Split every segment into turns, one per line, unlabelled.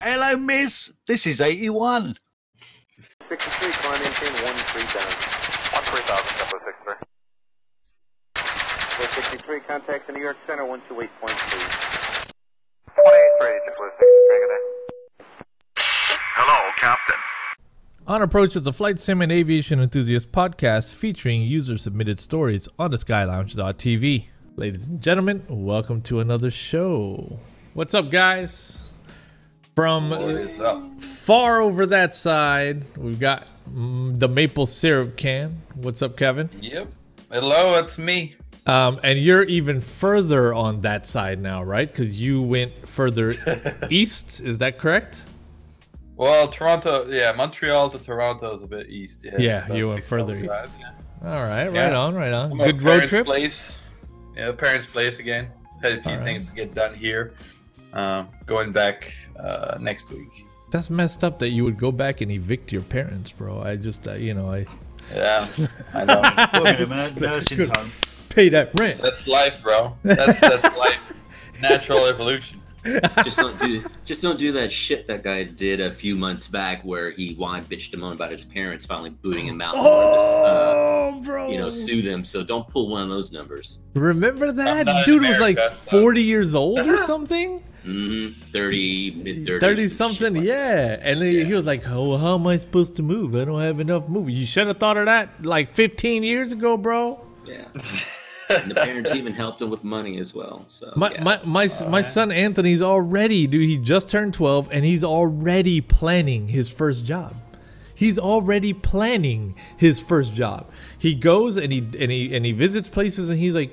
Hello, miss. This is 81.
63, climb in 13 down.
13,000, Tempo 63.
63, contact the New York Center, 128.3.
28-3, Tempo 63, good day. Hello, Captain.
On Approach is a flight sim and aviation enthusiast podcast featuring user-submitted stories on the SkyLounge.tv. Ladies and gentlemen, welcome to another show. What's up, guys? From far over that side, we've got the maple syrup can. What's up, Kevin?
Yep. Hello, it's me.
And you're even further on that side now, right? Because you went further east. Is that correct?
Well, Toronto, yeah, Montreal to Toronto is a bit east.
Yeah, you went further east.
Drive, yeah.
All right, right on, right on.
I'm
Good road trip.
Place. Yeah, parents' place again. Had a few things to get done here. Going back next week.
That's messed up that you would go back and evict your parents, bro. I just, you know,
Yeah, I know.
Wait a minute, nursing home.
Pay that rent.
That's life, bro. That's life. Natural evolution.
Just don't do that shit that guy did a few months back where he bitched and moaned about his parents finally booting him out.
Bro.
You know, sue them. So don't pull one of those numbers.
Remember that? Dude was like 40 years old or something?
30, mid-30s.
30 something, yeah. And then he was like, oh, how am I supposed to move? I don't have enough moving. You should have thought of that like 15 years ago, bro.
Yeah. And the parents even helped him with money as well. So
my son Anthony's already, dude, he just turned 12 and he's already planning his first job. He's already planning his first job. He goes and he visits places and he's like,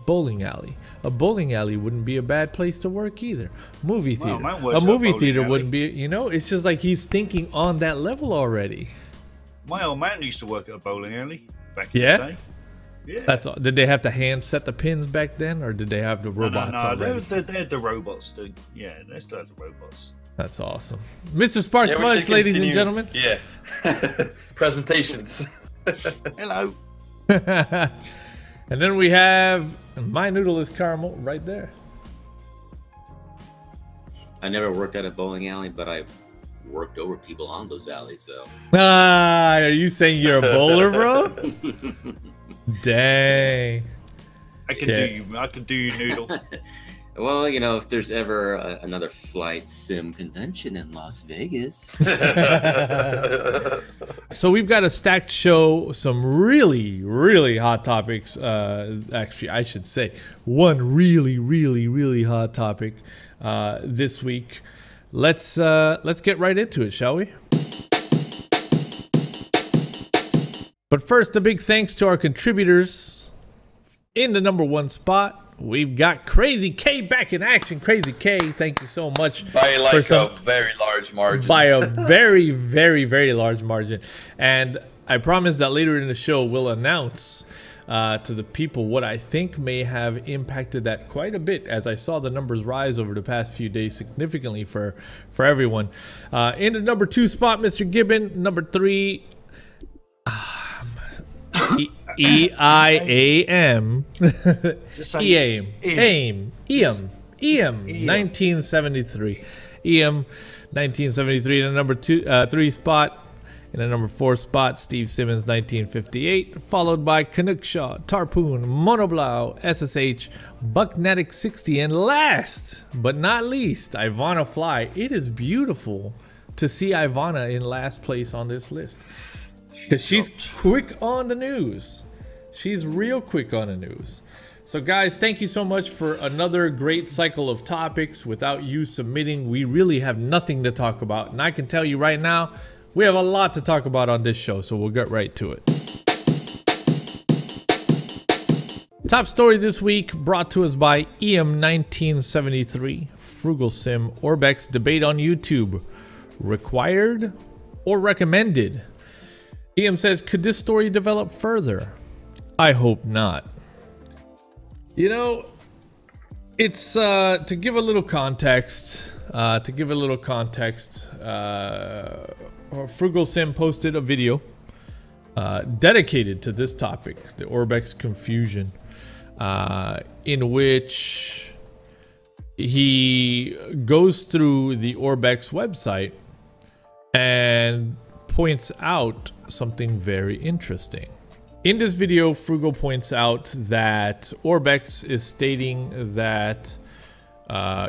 bowling alley. A bowling alley wouldn't be a bad place to work either. Movie theater. A movie theater wouldn't be, you know, it's just like he's thinking on that level already.
My old man used to work at a bowling alley back in the day. Yeah.
That's all. Did they have to hand set the pins back then, or did they have the robots already?
They had the robots. Yeah, they still had the robots.
That's awesome. Mr. Sparks Mudge, ladies and gentlemen.
Yeah. Presentations.
Hello.
And then we have My Noodle is Caramel right there.
I never worked at a bowling alley, but I worked over people on those alleys, though.
Are you saying you're a bowler, bro? Dang.
I can do you, Noodle.
Well, you know, if there's ever another flight sim convention in Las Vegas.
So we've got a stacked show, some really, really hot topics. Actually, I should say one really, really, really hot topic this week. Let's get right into it, shall we? But first, a big thanks to our contributors. In the #1 spot, we've got Crazy K back in action. Crazy K, thank you so much.
By like a very large margin.
By a very, very, very large margin. And I promise that later in the show, we'll announce to the people what I think may have impacted that quite a bit, as I saw the numbers rise over the past few days significantly for everyone. In the #2 spot, Mr. Gibbon. #3, EIAM. EM 1973. EM 1973 in the #3 spot. In the #4 spot, Steve Simmons 1958, followed by Canuckshaw, Tarpoon, Monoblau, SSH, Bucknatic 60, and last but not least, Ivana Fly. It is beautiful to see Ivana in last place on this list. Because she's quick on the news. She's real quick on the news. So guys, thank you so much for another great cycle of topics. Without you submitting, we really have nothing to talk about. And I can tell you right now, we have a lot to talk about on this show, so we'll get right to it. Top story this week brought to us by EM 1973. Frugal Sim Orbex debate on YouTube. Required or recommended? EM says, could this story develop further? I hope not. You know, it's to give a little context. Frugal Sim posted a video dedicated to this topic, the Orbex confusion, in which he goes through the Orbex website and points out something very interesting. In this video, Frugal points out that Orbex is stating that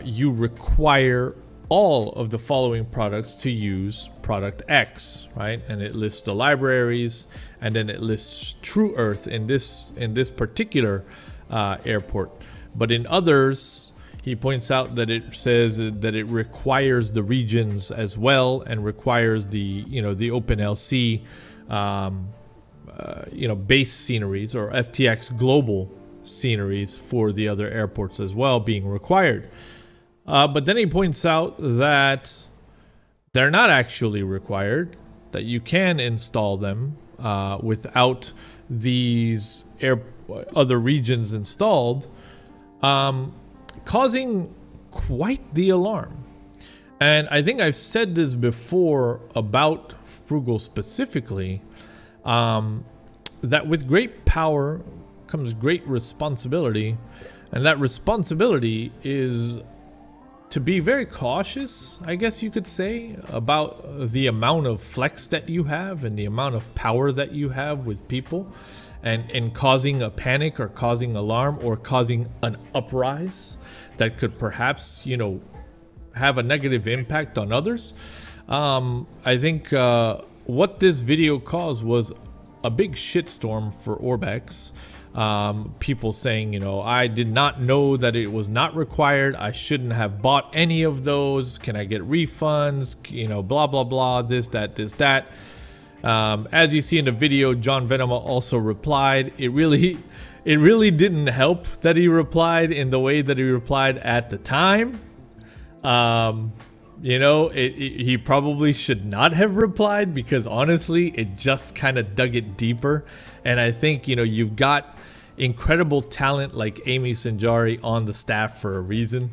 you require all of the following products to use product X, right? And it lists the libraries, and then it lists True Earth in this particular airport. But in others, he points out that it says that it requires the regions as well, and requires the the OpenLC base sceneries, or FTX global sceneries for the other airports as well being required. But then he points out that they're not actually required, that you can install them without these other regions installed, causing quite the alarm. And I think I've said this before about Frugal specifically, that with great power comes great responsibility, and that responsibility is to be very cautious, I guess you could say, about the amount of flex that you have and the amount of power that you have with people, and causing a panic or causing alarm or causing an uprise that could perhaps, have a negative impact on others. I think what this video caused was a big shitstorm for Orbex. People saying, I did not know that it was not required. I shouldn't have bought any of those. Can I get refunds? Blah, blah, blah, this, that, this, that. As you see in the video, John Venema also replied. It really didn't help that he replied in the way that he replied at the time. He probably should not have replied, because honestly, it just kind of dug it deeper. And I think, you've got incredible talent like Amy Sanjari on the staff for a reason,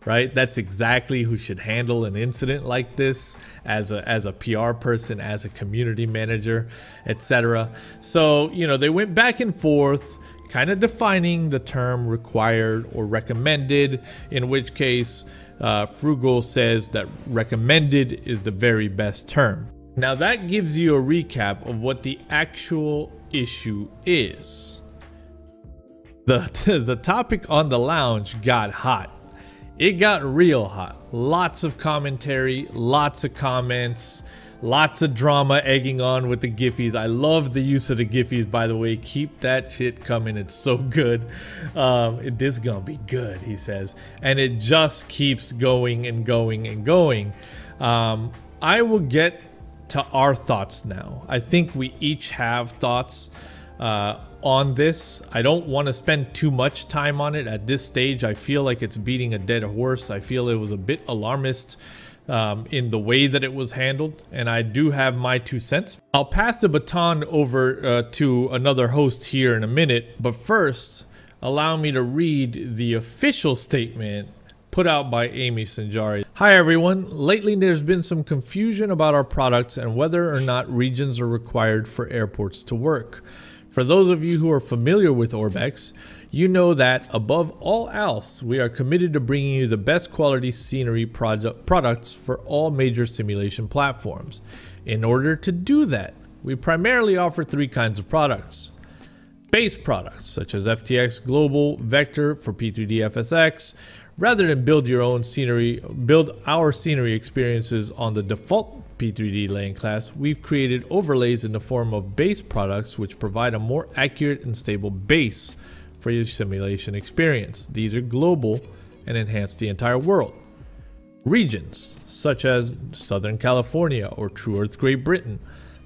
right? That's exactly who should handle an incident like this as a PR person, as a community manager, etc. So, they went back and forth, kind of defining the term required or recommended, in which case Frugal says that recommended is the very best term. Now that gives you a recap of what the actual issue is. The topic on the lounge got hot. It got real hot. Lots of commentary, lots of comments, lots of drama egging on with the Giphies. I love the use of the Giphies, by the way. Keep that shit coming. It's so good. This gonna be good, he says. And it just keeps going and going and going. I will get to our thoughts now. I think we each have thoughts on this. I don't want to spend too much time on it at this stage. I feel like it's beating a dead horse. I feel it was a bit alarmist in the way that it was handled, and I do have my 2 cents. I'll pass the baton over to another host here in a minute, but first allow me to read the official statement put out by Amy Sanjari. Hi everyone. Lately there's been some confusion about our products and whether or not regions are required for airports to work. For those of you who are familiar with Orbex, you know that above all else, we are committed to bringing you the best quality scenery products for all major simulation platforms. In order to do that, we primarily offer 3 kinds of products. Base products, such as FTX Global, Vector for P3D FSX. Rather than build our scenery experiences on the default P3D land class, we've created overlays in the form of base products which provide a more accurate and stable base for your simulation experience. These are global and enhance the entire world. Regions, such as Southern California or True Earth Great Britain.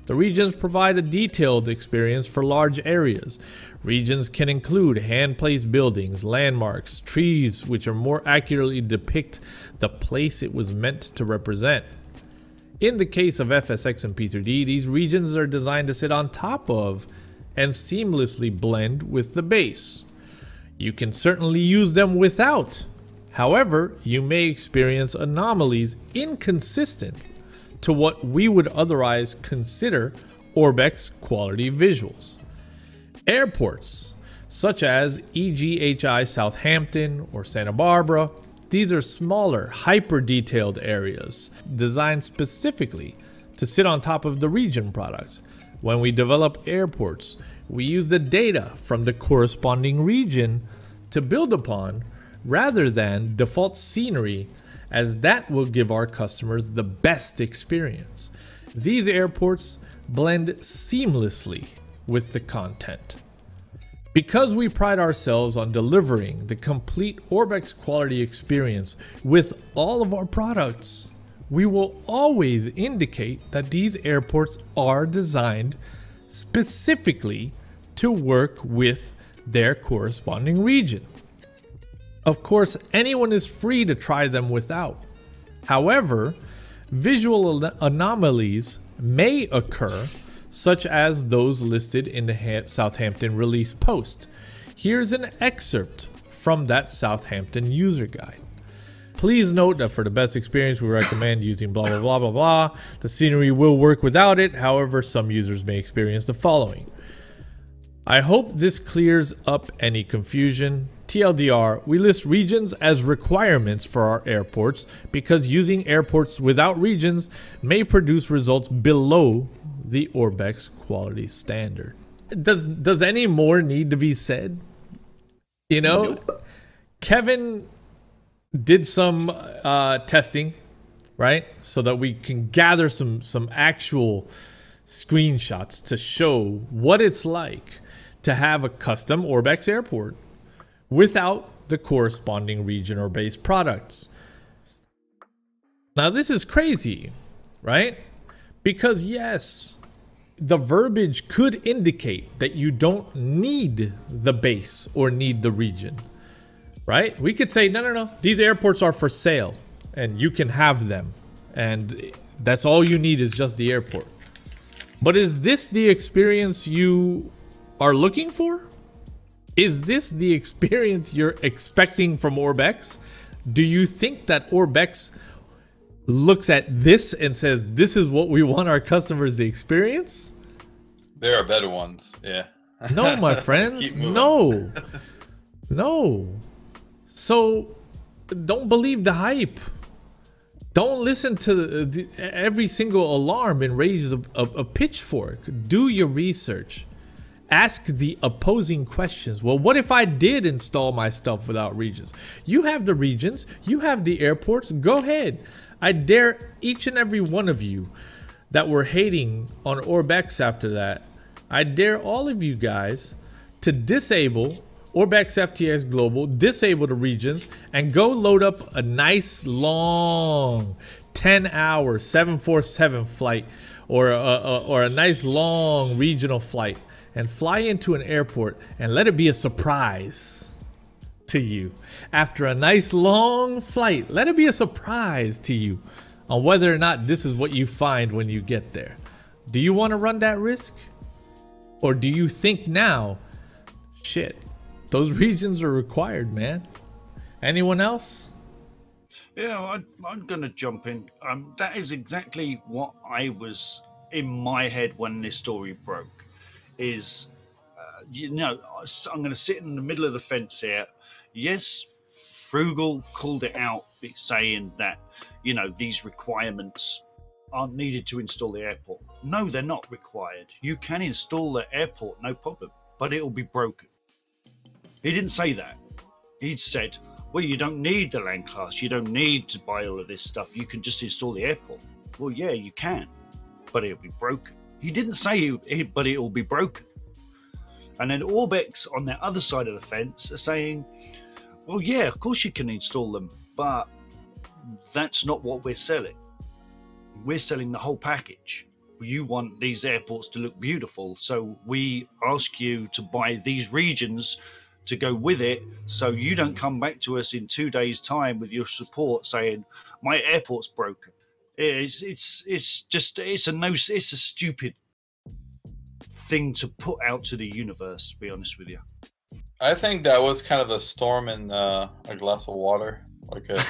The regions provide a detailed experience for large areas. Regions can include hand-placed buildings, landmarks, trees, which are more accurately depict the place it was meant to represent. In the case of FSX and P3D, these regions are designed to sit on top of and seamlessly blend with the base. You can certainly use them without. However, you may experience anomalies inconsistent to what we would otherwise consider Orbex quality visuals. Airports, such as EGHI Southampton or Santa Barbara, these are smaller, hyper-detailed areas designed specifically to sit on top of the region products. When we develop airports, we use the data from the corresponding region to build upon rather than default scenery, as that will give our customers the best experience. These airports blend seamlessly with the content. Because we pride ourselves on delivering the complete Orbex quality experience with all of our products, we will always indicate that these airports are designed specifically to work with their corresponding region. Of course, anyone is free to try them without. However, visual anomalies may occur, such as those listed in the Southampton release post. Here's an excerpt from that Southampton user guide. Please note that for the best experience, we recommend using blah, blah, blah, blah, blah. The scenery will work without it. However, some users may experience the following. I hope this clears up any confusion. TLDR, we list regions as requirements for our airports because using airports without regions may produce results below the Orbex quality standard. Does any more need to be said? You know, nope. Kevin did some testing, right? So that we can gather some actual screenshots to show what it's like to have a custom Orbex airport without the corresponding region or base products. Now this is crazy, right? Because yes, the verbiage could indicate that you don't need the base or need the region, right? We could say, no, these airports are for sale and you can have them. And that's all you need is just the airport. But is this the experience you are looking for? Is this the experience you're expecting from Orbex? Do you think that Orbex looks at this and says, this is what we want our customers to experience?
There are better ones, yeah.
No, my friends, no. No. So don't believe the hype. Don't listen to every single alarm and raise a pitchfork. Do your research. Ask the opposing questions. Well, what if I did install my stuff without regions? You have the regions, you have the airports, go ahead. I dare each and every one of you that were hating on Orbex after that, I dare all of you guys to disable Orbex FTX Global, disable the regions, and go load up a nice long 10-hour 747 flight or a nice long regional flight and fly into an airport and let it be a surprise to you. After a nice long flight, let it be a surprise to you on whether or not this is what you find when you get there. Do you want to run that risk? Or do you think now, shit, those regions are required, man? Anyone else?
Yeah, I'm going to jump in. That is exactly what I was in my head when this story broke. Is, you know, I'm going to sit in the middle of the fence here. Yes, Frugal called it out, saying that, you know, these requirements aren't needed to install the airport. No, they're not required. You can install the airport, no problem, but it will be broken. He didn't say that. He said, well, you don't need the land class. You don't need to buy all of this stuff. You can just install the airport. Well, yeah, you can, but it'll be broken. He didn't say but it will be broken. And then Orbex on the other side of the fence are saying, well, yeah, of course you can install them, but that's not what we're selling. We're selling the whole package. You want these airports to look beautiful, so we ask you to buy these regions to go with it, so you don't come back to us in 2 days' time with your support saying my airport's broken. It's a stupid thing to put out to the universe, to be honest with you.
I think that was kind of a storm in a glass of water. Like a,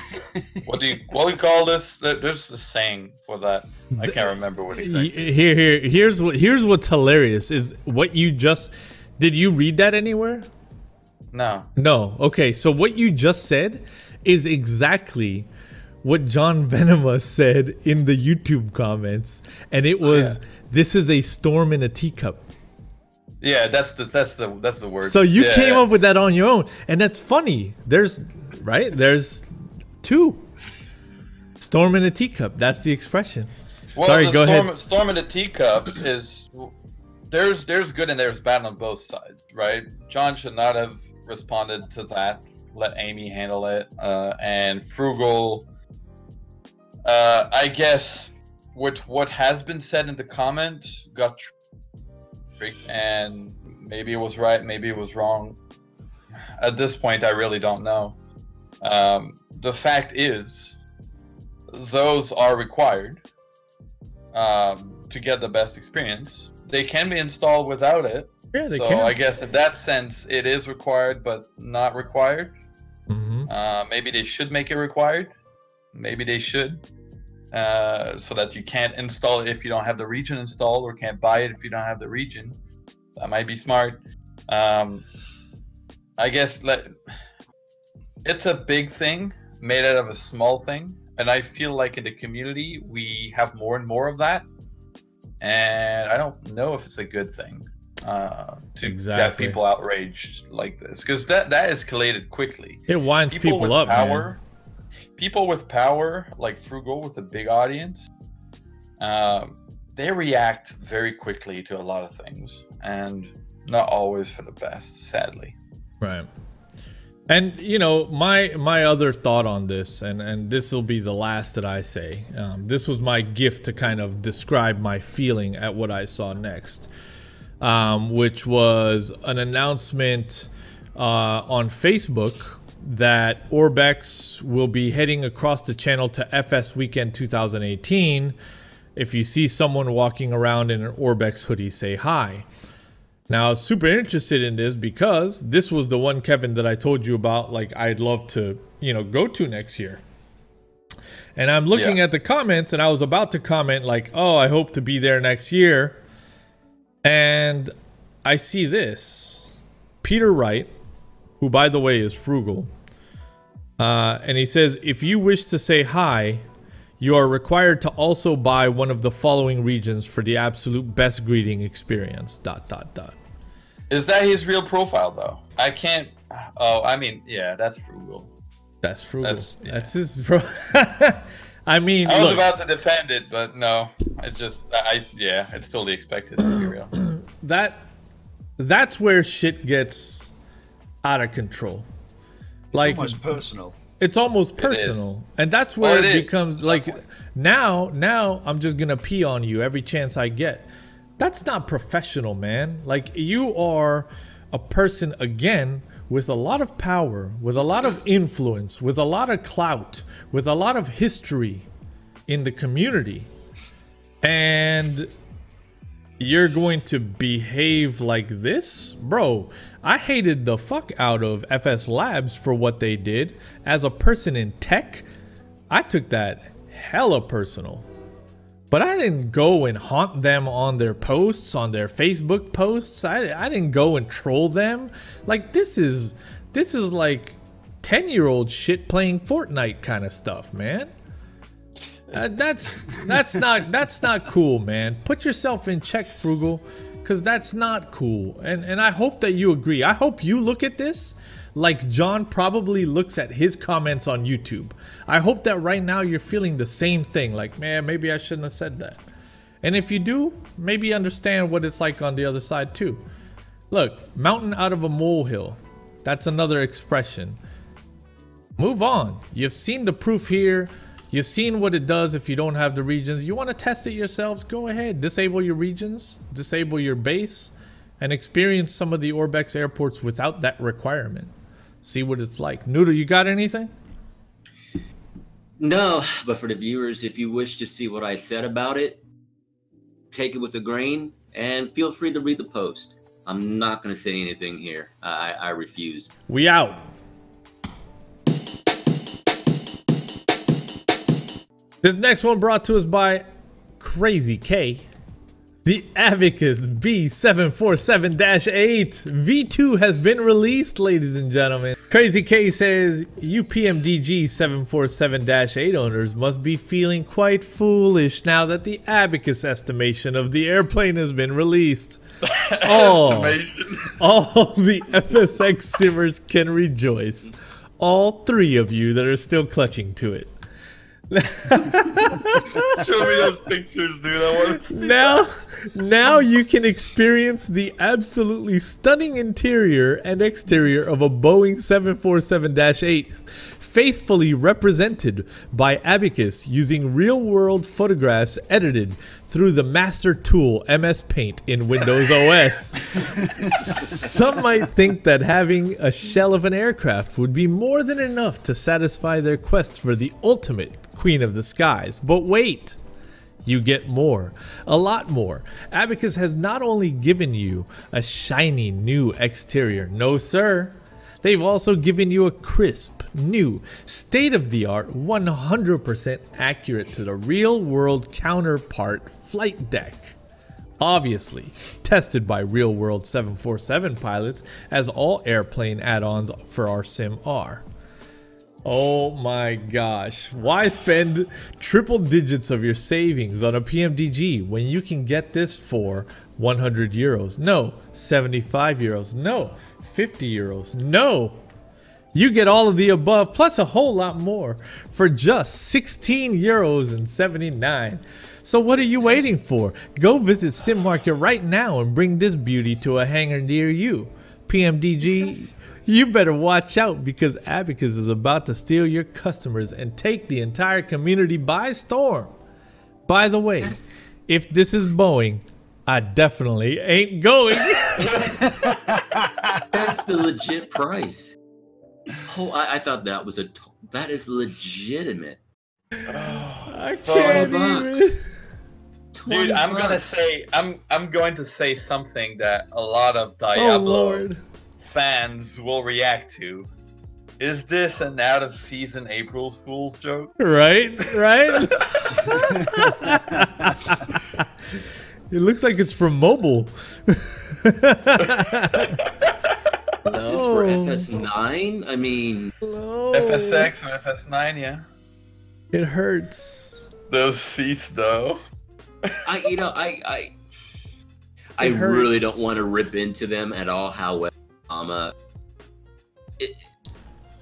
what do you call this? There's a saying for that. I can't remember what exactly. Here's
what's hilarious is what you just did. You read that anywhere?
No.
No. Okay, so what you just said is exactly what John Venema said in the YouTube comments, and it was, "This is a storm in a teacup."
Yeah, that's the word.
So you came up with that on your own, and that's funny. There's two. Storm in a teacup. That's the expression.
Well,
Sorry, go ahead.
Storm in a teacup is there's good and there's bad on both sides, right? John should not have responded to that. Let Amy handle it. And Frugal, I guess, with what has been said in the comments, got tricked, and maybe it was right, maybe it was wrong. At this point, I really don't know. The fact is, those are required to get the best experience. They can be installed without it.
Yeah, they
so
can.
I guess in that sense, it is required, but not required.
Mm-hmm.
Maybe they should make it required. Maybe they should, so that you can't install it if you don't have the region installed, or can't buy it if you don't have the region. That might be smart. I guess it's a big thing made out of a small thing, and I feel like in the community we have more and more of that, and I don't know if it's a good thing to get people outraged like this, because that escalated quickly.
It winds people up, man.
People with power, like Frugal, with a big audience, they react very quickly to a lot of things, and not always for the best, sadly.
Right. And you know, my other thought on this, and this will be the last that I say, this was my gift to kind of describe my feeling at what I saw next, which was an announcement on Facebook that Orbex will be heading across the channel to FS Weekend 2018. If you see someone walking around in an Orbex hoodie, say hi. Now, I was super interested in this because this was the one, Kevin, that I told you about, like, I'd love to, you know, go to next year. And I'm looking at the comments, and I was about to comment, like, oh, I hope to be there next year. And I see this. Peter Wright, who, by the way, is Frugal. And he says, if you wish to say hi, you are required to also buy one of the following regions for the absolute best greeting experience, ...
Is that his real profile, though? I can't... Oh, I mean, yeah, that's Frugal.
That's Frugal. That's his... I mean,
I was about to defend it, but no. Yeah, it's totally expected to be real.
That's where shit gets out of control. Like,
almost personal.
It's almost personal, and that's where it becomes like, now I'm just gonna pee on you every chance I get. That's not professional, man. Like, you are a person, again, with a lot of power, with a lot of influence, with a lot of clout, with a lot of history in the community, and you're going to behave like this? Bro, I hated the fuck out of FS Labs for what they did. As a person in tech, I took that hella personal. But I didn't go and haunt them on their posts, on their Facebook posts. I didn't go and troll them. Like, this is like 10-year-old shit playing Fortnite kind of stuff, man. That's not cool, man. Put yourself in check, Frugal, because that's not cool. And I hope that you agree. I hope you look at this like John probably looks at his comments on YouTube. I hope that right now you're feeling the same thing, like, man, maybe I shouldn't have said that. And if you do, maybe understand what it's like on the other side too. Look, mountain out of a molehill. That's another expression. Move on. You've seen the proof here. You've seen what it does if you don't have the regions. You want to test it yourselves? Go ahead. Disable your regions. Disable your base. And experience some of the Orbex airports without that requirement. See what it's like. Noodle, you got anything?
No, but for the viewers, if you wish to see what I said about it, take it with a grain and feel free to read the post. I'm not going to say anything here. I refuse.
We out. This next one brought to us by Crazy K. The ABACUS B747-8 V2 has been released, ladies and gentlemen. Crazy K says, you PMDG 747-8 owners must be feeling quite foolish now that the ABACUS estimation of the airplane has been released. All the FSX simmers can rejoice. All three of you that are still clutching to it.
Show me those pictures, dude. I want to see
Now you can experience the absolutely stunning interior and exterior of a Boeing 747-8, faithfully represented by ABACUS using real-world photographs edited through the master tool MS Paint in Windows OS. Some might think that having a shell of an aircraft would be more than enough to satisfy their quest for the ultimate Queen of the Skies, but wait. You get more, a lot more. ABACUS has not only given you a shiny new exterior, no sir, they've also given you a crisp, new, state-of-the-art, 100% accurate to the real-world counterpart flight deck. Obviously, tested by real-world 747 pilots, as all airplane add-ons for our sim are. Oh my gosh, why spend triple digits of your savings on a PMDG when you can get this for 100 euros? No. 75 euros? No. 50 euros? No. You get all of the above plus a whole lot more for just 16 euros and 79. So what are you waiting for? Go visit Sim Market right now and bring this beauty to a hangar near you. PMDG, you better watch out because ABACUS is about to steal your customers and take the entire community by storm. By the way, if this is Boeing, I definitely ain't going.
That's the legit price. Oh, I thought that was that is legitimate.
I can't even.
Dude, I'm gonna say I'm going to say something that a lot of Diablo fans will react to. Is this an out of season April Fool's joke?
Right? It looks like it's from mobile.
Is this for FS9? I mean,
FSX or FS9, yeah.
It hurts.
Those seats, though.
I really don't want to rip into them at all. However,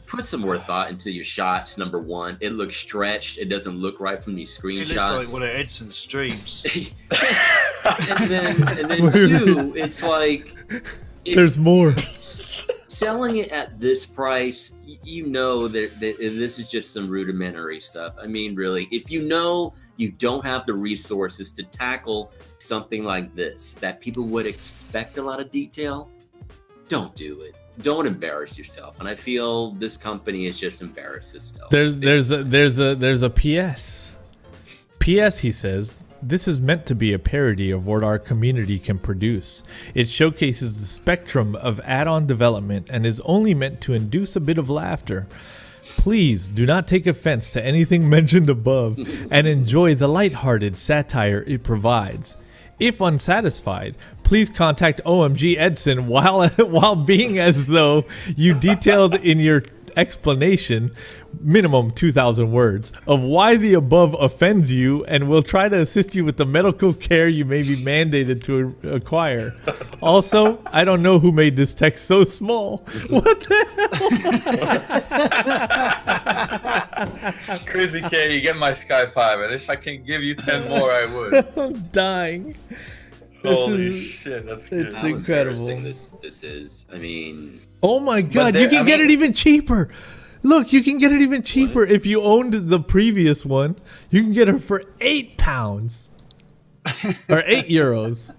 put some more thought into your shots. Number one, it looks stretched. It doesn't look right from these screenshots.
It looks like one of Edson's streams.
and then two, it's like
there's more.
Selling it at this price, you know that this is just some rudimentary stuff. I mean, really, if you know you don't have the resources to tackle something like this, that people would expect a lot of detail, don't do it. Don't embarrass yourself. And I feel this company is just embarrassed itself.
There's a PS. PS, he says, this is meant to be a parody of what our community can produce. It showcases the spectrum of add-on development and is only meant to induce a bit of laughter. Please do not take offense to anything mentioned above and enjoy the lighthearted satire it provides. If unsatisfied, please contact OMGEDSON while being as though you detailed in your explanation, minimum 2,000 words, of why the above offends you, and we'll try to assist you with the medical care you may be mandated to acquire. Also, I don't know who made this text so small. What the hell?
Crazy K, you get my Sky 5, and if I can give you 10 more, I would.
I'm dying.
Holy shit, that's good.
It's incredible.
This is, I mean...
Oh my god, you can get it even cheaper. Look, you can get it even cheaper if you owned the previous one. You can get it for £8 or 8 euros.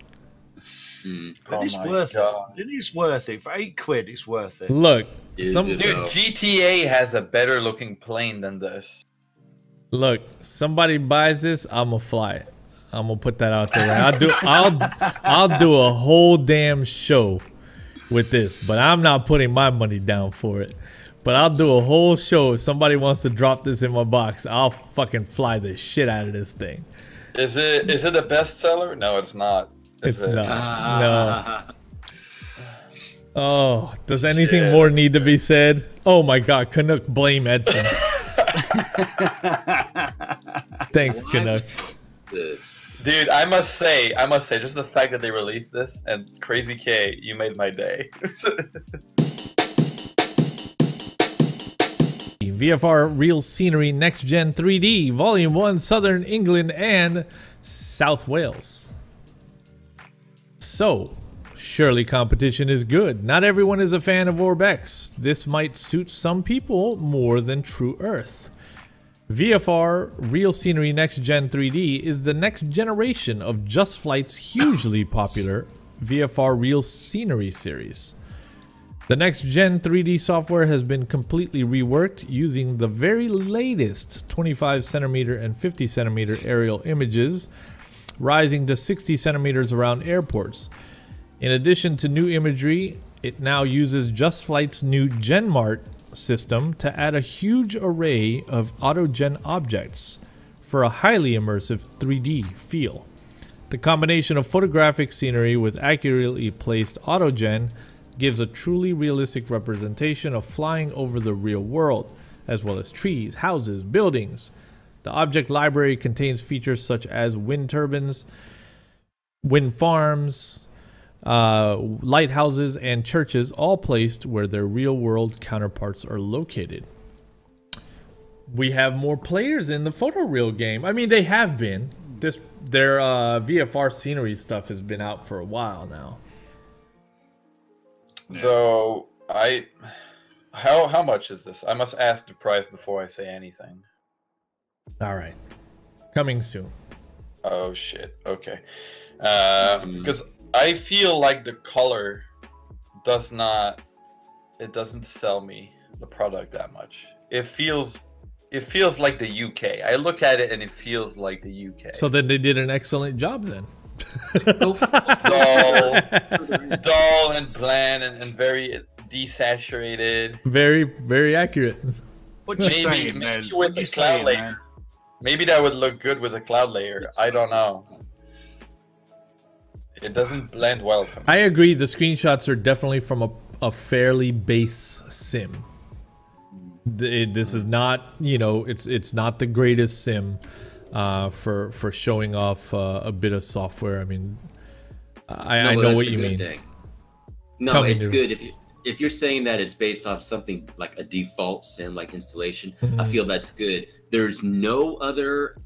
It's worth it. It is worth it. For £8, it's worth it.
Look,
dude, GTA has a better looking plane than this.
Look, somebody buys this, I'm gonna fly it. I'm gonna put that out there. I'll do a whole damn show with this, but I'm not putting my money down for it. But I'll do a whole show. If somebody wants to drop this in my box, I'll fucking fly the shit out of this thing.
Is it a bestseller? No, it's not.
It's
it?
not. No. Oh, does anything more need to be said? Oh my God, Canuck, blame Edson. Thanks, Canuck.
This.
Dude, I must say, just the fact that they released this and Crazy K, you made my day.
VFR Real Scenery Next Gen 3D, Volume 1, Southern England and South Wales. So, surely competition is good. Not everyone is a fan of Orbex. This might suit some people more than True Earth. VFR Real Scenery Next Gen 3D is the next generation of Just Flight's hugely popular VFR Real Scenery series. The next gen 3D software has been completely reworked using the very latest 25 centimeter and 50 centimeter aerial images, rising to 60 centimeters around airports. In addition to new imagery, it now uses Just Flight's new GenMart system to add a huge array of auto-gen objects for a highly immersive 3D feel. The combination of photographic scenery with accurately placed auto-gen gives a truly realistic representation of flying over the real world, as well as trees, houses, buildings. The object library contains features such as wind turbines, wind farms, lighthouses, and churches, all placed where their real-world counterparts are located. We have more players in the photoreal game. I mean, they have been. Their VFR scenery stuff has been out for a while now.
So how much is this? I must ask the price before I say anything.
All right, coming soon.
Oh shit. Okay. Because I feel like the color doesn't sell me the product that much. It feels like the UK. I look at it and it feels like the UK.
So then they did an excellent job then.
dull and bland and very desaturated.
Very, very accurate.
What you saying, man?
Maybe with a cloud layer. Man? Maybe that would look good with a cloud layer. I don't know. It doesn't blend well for me.
I agree. The screenshots are definitely from a fairly base sim. This is not, you know, it's not the greatest sim. For showing off a bit of software. I mean, I know what you mean.
Thing. No, it's good if you're saying that it's based off something like a default sim like installation. I feel that's good. There's no other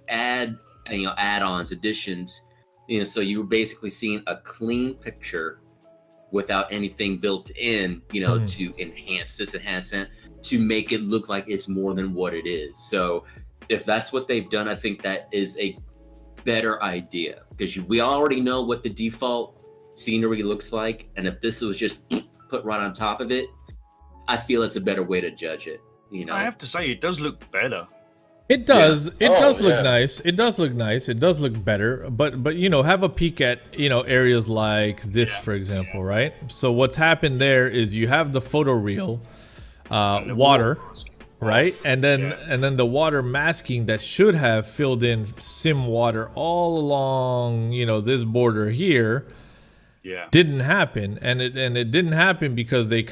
add-ons, additions. You know, so you're basically seeing a clean picture without anything built in. You know, to enhance that, to make it look like it's more than what it is. So if that's what they've done, I think that is a better idea, because we already know what the default scenery looks like, and if this was just put right on top of it, I feel it's a better way to judge it. You know,
I have to say it does look better.
It does. Yeah. It does look nice. It does look nice. It does look better. But you know, have a peek at, you know, areas like this, for example, right? So what's happened there is you have the photoreal water. Right, and then the water masking that should have filled in sim water all along, you know, this border here, didn't happen, and it didn't happen because they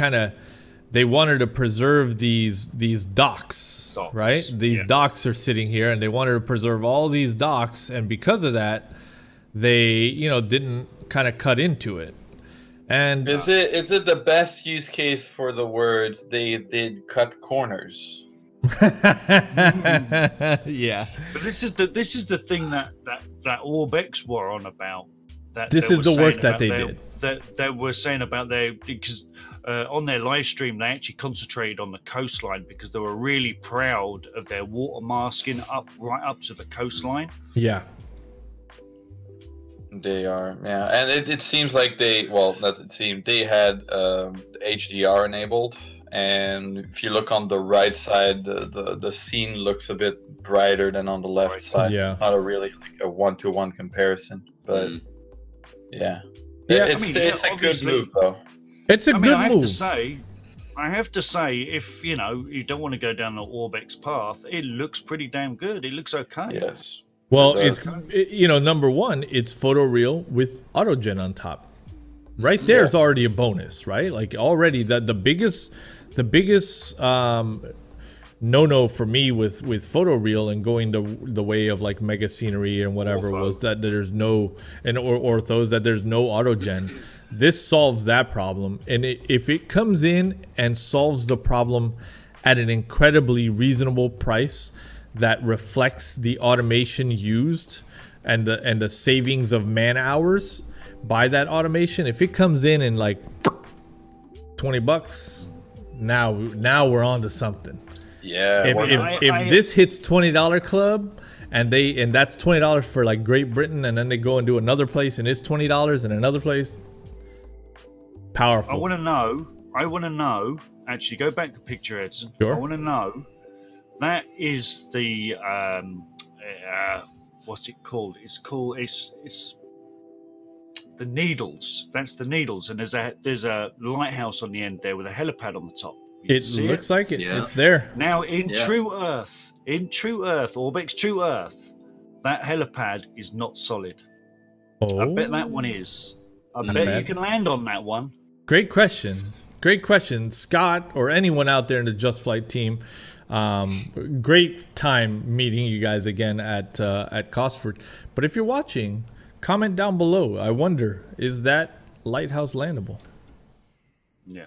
wanted to preserve these docks, right? These docks are sitting here, and they wanted to preserve all these docks, and because of that, they, you know, didn't kind of cut into it. And
is it the best use case for the words they did cut corners?
Yeah.
But this is the thing that Orbex were on about.
This is the work that they did.
That they were saying about because on their live stream they actually concentrated on the coastline because they were really proud of their water masking right up to the coastline.
Yeah.
They are, yeah, and it seems like they had HDR enabled, and if you look on the right side, the scene looks a bit brighter than on the left side. Yeah, it's not a really like a 1-to-1 comparison, but yeah, it's a good move though.
It's a good move.
I have to say, if you know you don't want to go down the Orbex path, it looks pretty damn good. It looks okay.
Yes.
Well,
It
it's you know, number one, it's photoreal with autogen on top. Right there is already a bonus, right? Like already the biggest no for me with photoreal and going the way of like mega scenery and whatever was that there's no or orthos, that there's no autogen. This solves that problem, and if it comes in and solves the problem at an incredibly reasonable price that reflects the automation used and the savings of man hours by that automation, if it comes in like $20, now we're on to something.
Yeah.
If this hits $20 club and that's $20 for like Great Britain, and then they go and do another place and it's $20 in another place, powerful.
I want to know. Actually, go back to picture, Edson.
Sure.
I want to know. That is the what's it called? It's the needles. That's the needles, and there's a lighthouse on the end there with a helipad on the top.
It looks like it. Yeah. It's there.
Now in True Earth, Orbex True Earth, that helipad is not solid.
Oh,
I bet that one is. I bet you can land on that one.
Great question. Great question, Scott, or anyone out there in the Just Flight team. Great time meeting you guys again at Cosford. But if you're watching, comment down below. I wonder, is that lighthouse landable?
Yeah,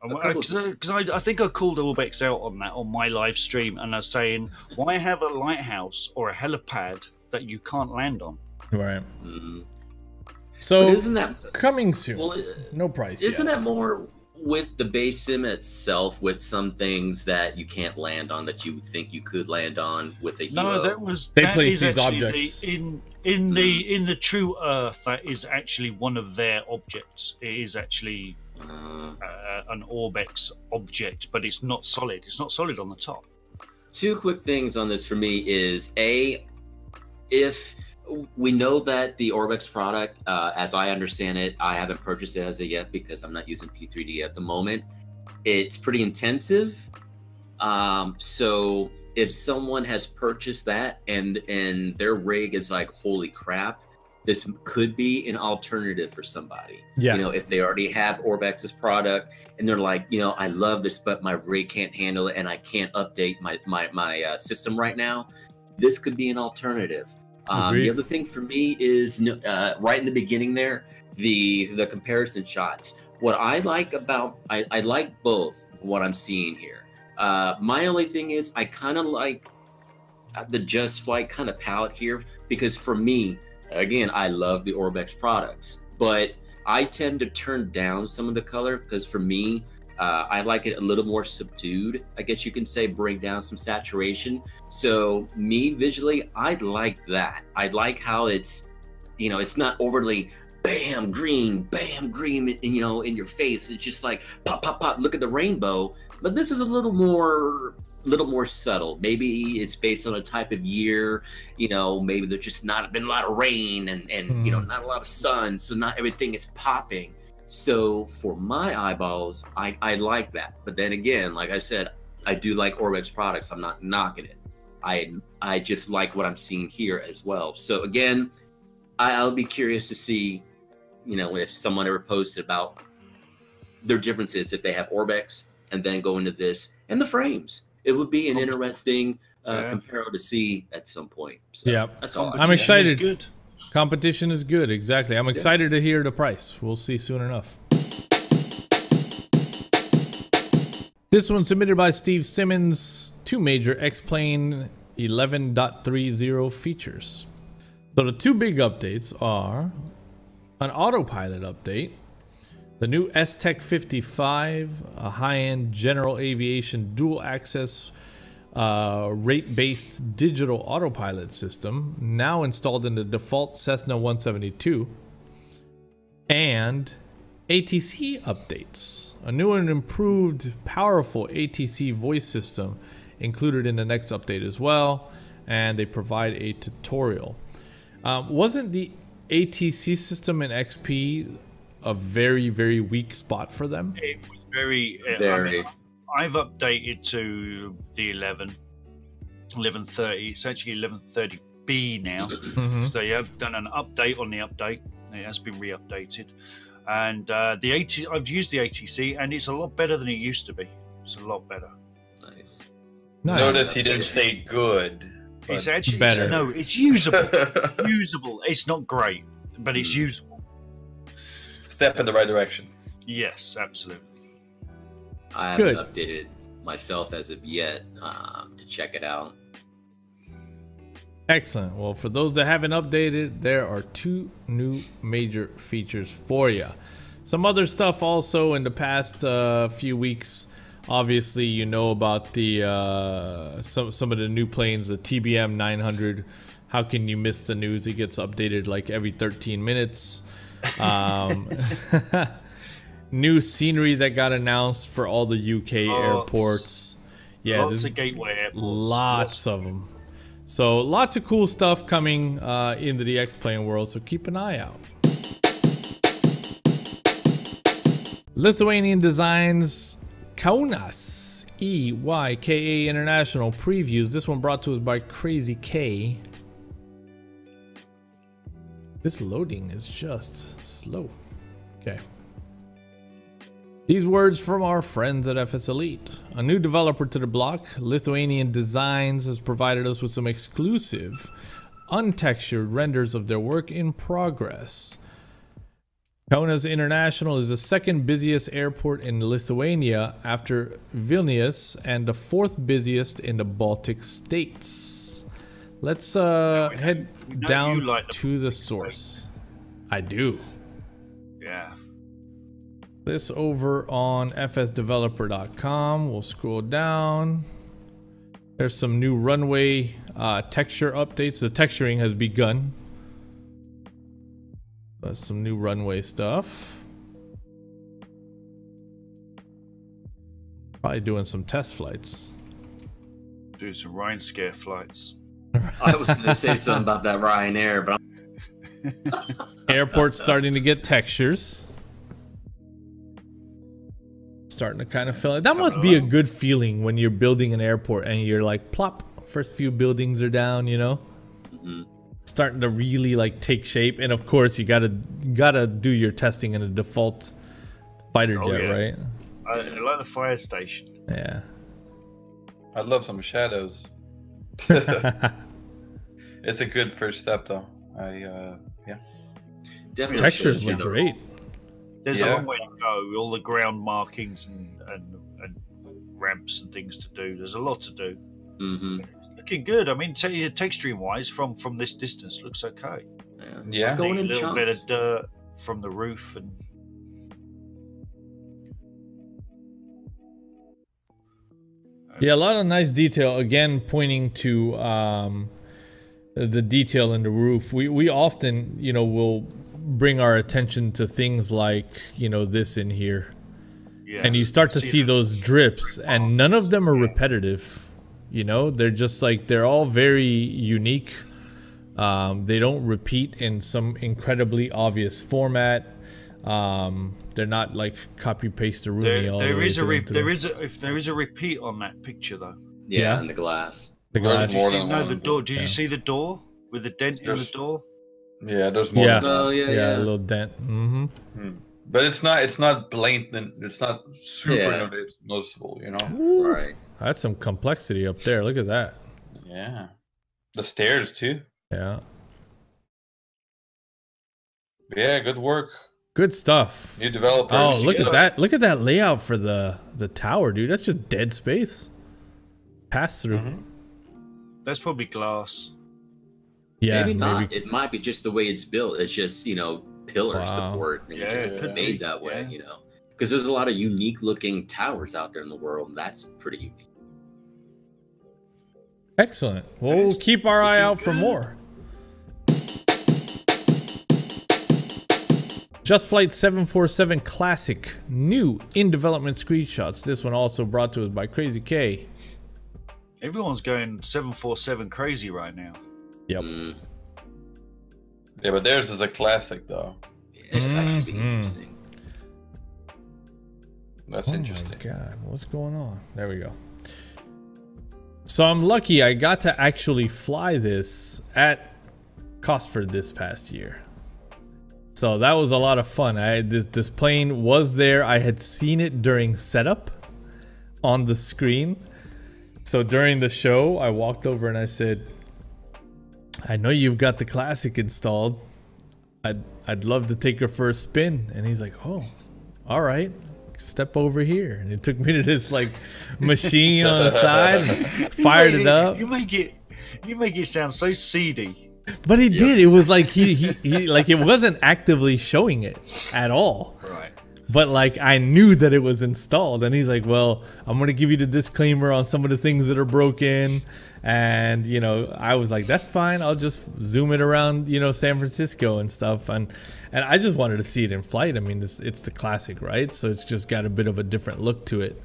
because I think I called Orbex out on that on my live stream, and I was saying, why have a lighthouse or a helipad that you can't land on?
Right. So
but isn't that
coming soon?
Well,
no price.
Isn't that more with the base sim itself, with some things that you can't land on that you would think you could land on with a helo?
No,
they place these objects
in the True Earth. That is actually one of their objects. It is actually an Orbex object, but it's not solid. It's not solid on the top.
Two quick things on this for me is if we know that the Orbex product, as I understand it, I haven't purchased it as of yet because I'm not using P3D at the moment. It's pretty intensive. So if someone has purchased that and their rig is like, holy crap, this could be an alternative for somebody.
Yeah.
You know, if they already have Orbex's product and they're like, you know, I love this, but my rig can't handle it and I can't update my system right now, this could be an alternative. The other thing for me is right in the beginning there, the comparison shots. What I like about, I like both what I'm seeing here. My only thing is I kind of like the Just Flight kind of palette here, because for me, again, I love the Orbex products, but I tend to turn down some of the color because for me, I like it a little more subdued, I guess you can say, bring down some saturation. So me visually, I like that. I like how it's, you know, it's not overly bam green, you know, in your face. It's just like pop, pop, pop, look at the rainbow. But this is a little more subtle. Maybe it's based on a type of year, you know, maybe there's just not been a lot of rain and you know, not a lot of sun, so not everything is popping. So for my eyeballs, I like that. But then again, like I said, I do like Orbex products. I'm not knocking it. I just like what I'm seeing here as well. So again, I'll be curious to see, you know, if someone ever posted about their differences, if they have Orbex and then go into this and the frames. It would be an interesting comparison to see at some point. So
yeah,
that's all.
I'm excited. Good. Competition is good, exactly. I'm excited to hear the price. We'll see soon enough. This one submitted by Steve Simmons. 2 major X-Plane 11.30 features. So the 2 big updates are an autopilot update, the new S-Tech 55, a high-end general aviation dual access rate-based digital autopilot system now installed in the default Cessna 172, and ATC updates, a new and improved powerful ATC voice system included in the next update as well, and they provide a tutorial. Wasn't the ATC system in XP a very, very weak spot for them?
It was very. I've updated to the 11.30. It's actually 11.30 B now.
Mhm.
So they have done an update on the update. It has been re-updated, and the I've used the ATC, and it's a lot better than it used to be. It's a lot better.
Nice.
Nice.
Notice he didn't say good.
It's
but-
actually
better.
No, it's usable. Usable. It's not great, but it's usable.
Step in the right direction.
Yes, absolutely.
I haven't
Good.
updated it myself as of yet to check it out.
Excellent. Well, for those that haven't updated, there are 2 new major features for you. Some other stuff also in the past few weeks. Obviously, you know about the some of the new planes, the TBM 900. How can you miss the news? It gets updated like every 13 minutes. New scenery that got announced for all the UK airports. Yeah,
Lots of gateway airports.
lots of them. So lots of cool stuff coming into the X-Plane world, so keep an eye out. Lithuanian Designs Kaunas EYKA International previews. This one brought to us by Crazy K. This loading is just slow. Okay. These words from our friends at FS Elite. A new developer to the block, Lithuanian Designs, has provided us with some exclusive, untextured renders of their work in progress. Kaunas International is the second busiest airport in Lithuania after Vilnius and the 4th busiest in the Baltic states. Let's head down
you like the
to the
Baltic
source. I do.
Yeah.
This over on fsdeveloper.com. We'll scroll down. There's some new runway texture updates. The texturing has begun. That's some new runway stuff. Probably doing some test flights.
Do some Ryan scare flights.
I was going to say something about that Ryanair, but
Airport's starting to get textures. Starting to kind of feel it. That must be a good feeling when you're building an airport and you're like, plop, first few buildings are down, you know? Starting to really like take shape. And of course, you gotta do your testing in a default fighter jet, right?
I like the fire station.
Yeah.
I'd love some shadows. It's a good first step, though. Yeah.
definitely
Textures
shows you
look
the-
great.
There's
Yeah.
a long way to go. All the ground markings and ramps and things to do. There's a lot to do. Looking good. I mean, texturing wise, from this distance, looks okay.
Yeah.
It's going
A
in
little bit
chunks.
of dirt from the roof and.
Yeah, a lot of nice detail. Again, pointing to the detail in the roof. We often, you know, will bring our attention to things like, you know, this in here.
Yeah.
And you start to see those drips, and none of them are repetitive. You know, they're just like, they're all very unique. They don't repeat in some incredibly obvious format. They're not like copy paste or Rooney all the way through and through.
There is a repeat on that picture though.
Yeah,
Yeah.
in the glass.
The
There's
glass.
more
See,
than
no,
one.
the door. Did
Yeah.
you see the door with the dent in the
There's-
door?
Yeah, there's more.
Yeah.
Than
Oh,
that.
yeah.
A little dent.
But it's not blatant. It's not super
Yeah.
noticeable, you know.
Right.
That's some complexity up there. Look at that.
Yeah. The stairs too.
Yeah.
Yeah, good work.
Good stuff.
New developers.
Oh, look
Yeah.
at that. Look at that layout for the tower, dude. That's just dead space. Pass through.
That's probably glass.
Yeah,
Maybe not. It might be just the way it's built. It's just, you know, pillar
Wow.
support. And
Yeah,
it's
it
just
could
made
be,
that way,
yeah.
you know. Because there's a lot of unique looking towers out there in the world, and that's pretty unique.
Excellent. Well, we'll keep our eye out for more. Just Flight 747 Classic, new in development screenshots. This one also brought to us by Crazy K.
Everyone's going 747 crazy right now.
Yep.
Yeah, but theirs is a classic though.
It's actually
Mhm.
interesting.
That's interesting.
Oh my God, what's going on? There we go. So I'm lucky I got to actually fly this at Cosford this past year. So that was a lot of fun. This plane was there. I had seen it during setup on the screen. So during the show, I walked over and I said, I know you've got the Classic installed. I'd love to take her for a spin. And he's like, oh, all right. Step over here. And it took me to this like machine on the side and fired it up.
You make it sound so seedy.
But he did. It was like he like it wasn't actively showing it at all.
Right.
But like I knew that it was installed, and he's like, "Well, I'm gonna give you the disclaimer on some of the things that are broken." And you know, I was like, "That's fine. I'll just zoom it around, you know, San Francisco and stuff." And I just wanted to see it in flight. I mean, it's the Classic, right? So it's just got a bit of a different look to it,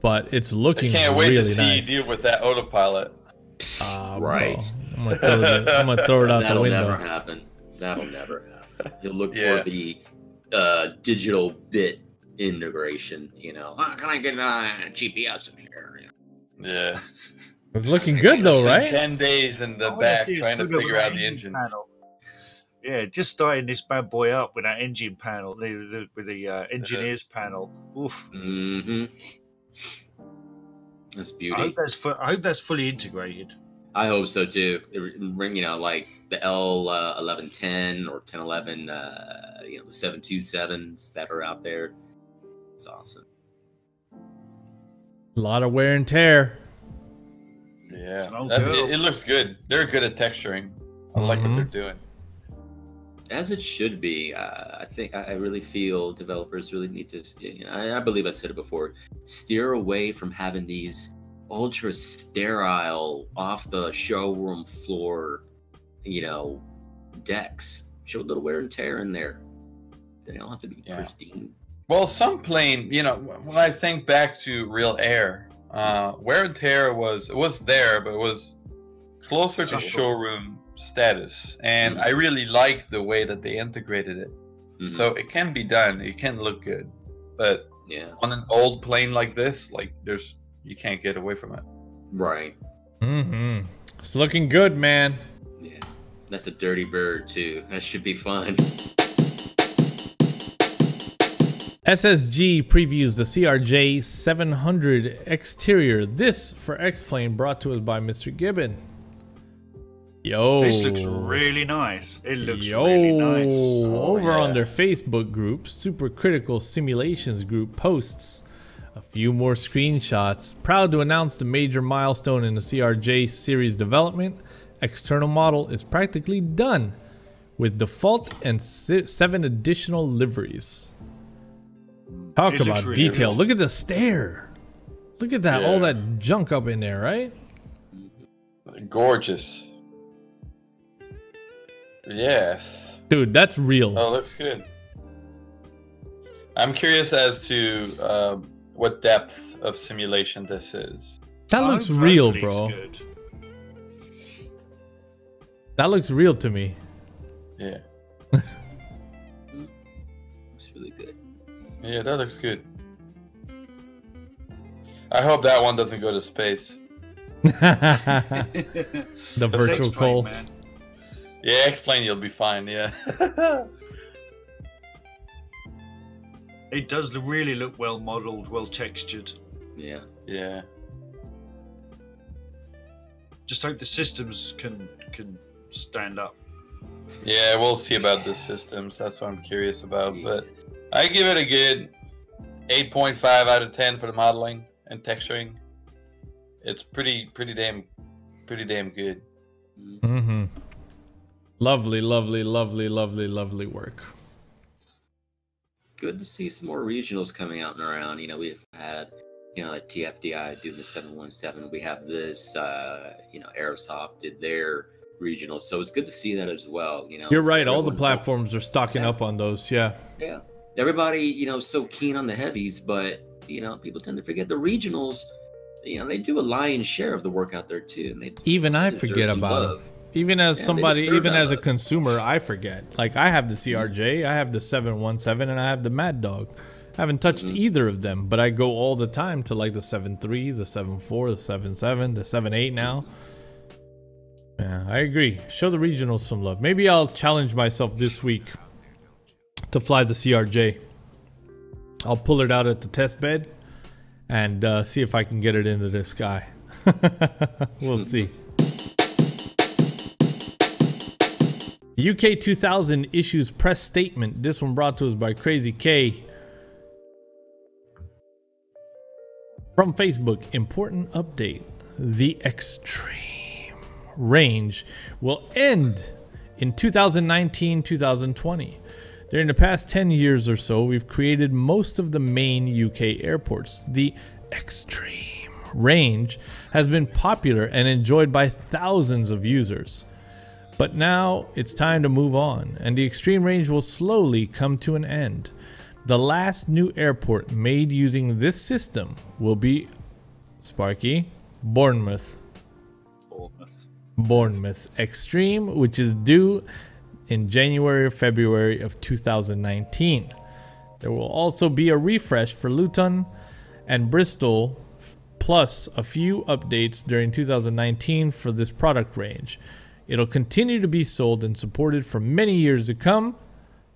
but it's looking really nice.
I can't wait to see you deal with that autopilot.
Right.
Bro, I'm gonna throw it out the window.
That'll never happen. That'll never happen. You'll look for the digital bit integration. You know, can I get GPS in here?
Yeah.
It's looking good though, right?
10 days in the back trying to figure out the engines.
Panel. Yeah, just starting this bad boy up with that engine panel, with the engineers panel. Oof.
Mm-hmm. That's beauty.
I hope that's fully integrated.
I hope so too. You know, like the L1110 or 1011, you know, the 727s that are out there. It's awesome.
A lot of wear and tear.
Yeah, it looks good. They're good at texturing. I like what they're doing.
As it should be. I think I really feel developers really need to. You know, I believe I said it before. Steer away from having these ultra sterile, off the showroom floor, you know, decks. Show a little wear and tear in there. They don't have to be pristine.
Well, some plane, you know, when I think back to Real Air, wear and tear was there, but it was closer to showroom status, and I really like the way that they integrated it. So it can be done, it can look good, but on an old plane like this, like you can't get away from it.
Right.
It's looking good, man.
Yeah, that's a dirty bird too. That should be fun.
SSG previews the CRJ 700 exterior. This for X-Plane, brought to us by Mr. Gibbon. Yo,
this looks really nice. It looks really nice.
Over on their Facebook group, Super Critical Simulations group, posts a few more screenshots. Proud to announce the major milestone in the CRJ series development. External model is practically done with default and 7 additional liveries. Talk about really detail. Real. Look at the stair. Look at that, all that junk up in there, right?
Gorgeous. Yes.
Dude, that's real.
Oh, looks good. I'm curious as to what depth of simulation this is.
That looks real, bro. Good. That looks real to me.
Yeah.
Looks really good.
Yeah, that looks good. I hope that one doesn't go to space.
The virtual coal. Man.
Yeah, X-Plane, you'll be fine, yeah.
It does really look well modeled, well textured.
Yeah.
Yeah.
Just hope the systems can stand up.
Yeah, we'll see about the systems. That's what I'm curious about. But I give it a good 8.5 out of 10 for the modeling and texturing. It's pretty damn good.
Mm-hmm. Lovely, lovely, lovely, lovely, lovely work.
Good to see some more regionals coming out and around. You know, we've had, you know, like TFDI do the 717. We have this, you know, Aerosoft did their regional. So it's good to see that as well. You know,
you're right. All the platforms are stocking up on those. Yeah.
Yeah. Everybody, you know, so keen on the heavies, but, you know, people tend to forget the regionals. You know, they do a lion's share of the work out there too. And they
even I forget about it. Even as somebody, even as a consumer, I forget. Like I have the CRJ, I have the 717, and I have the Mad Dog, Haven't touched either of them, but I go all the time to like the 7.3, the 7.4, the 7.7, the 7.8 now. Yeah, I agree. Show the regionals some love. Maybe I'll challenge myself this week to fly the CRJ. I'll pull it out at the test bed and see if I can get it into the sky. We'll see. UK 2000 issues press statement. This one brought to us by Crazy K. From Facebook, important update. The extreme range will end in 2019-2020. During the past 10 years or so, we've created most of the main UK airports. The extreme range has been popular and enjoyed by thousands of users. But now it's time to move on, and the extreme range will slowly come to an end. The last new airport made using this system will be, Sparky, Bournemouth. Bournemouth Extreme, which is due in January or February of 2019. There will also be a refresh for Luton and Bristol, plus a few updates during 2019 for this product range. It'll continue to be sold and supported for many years to come,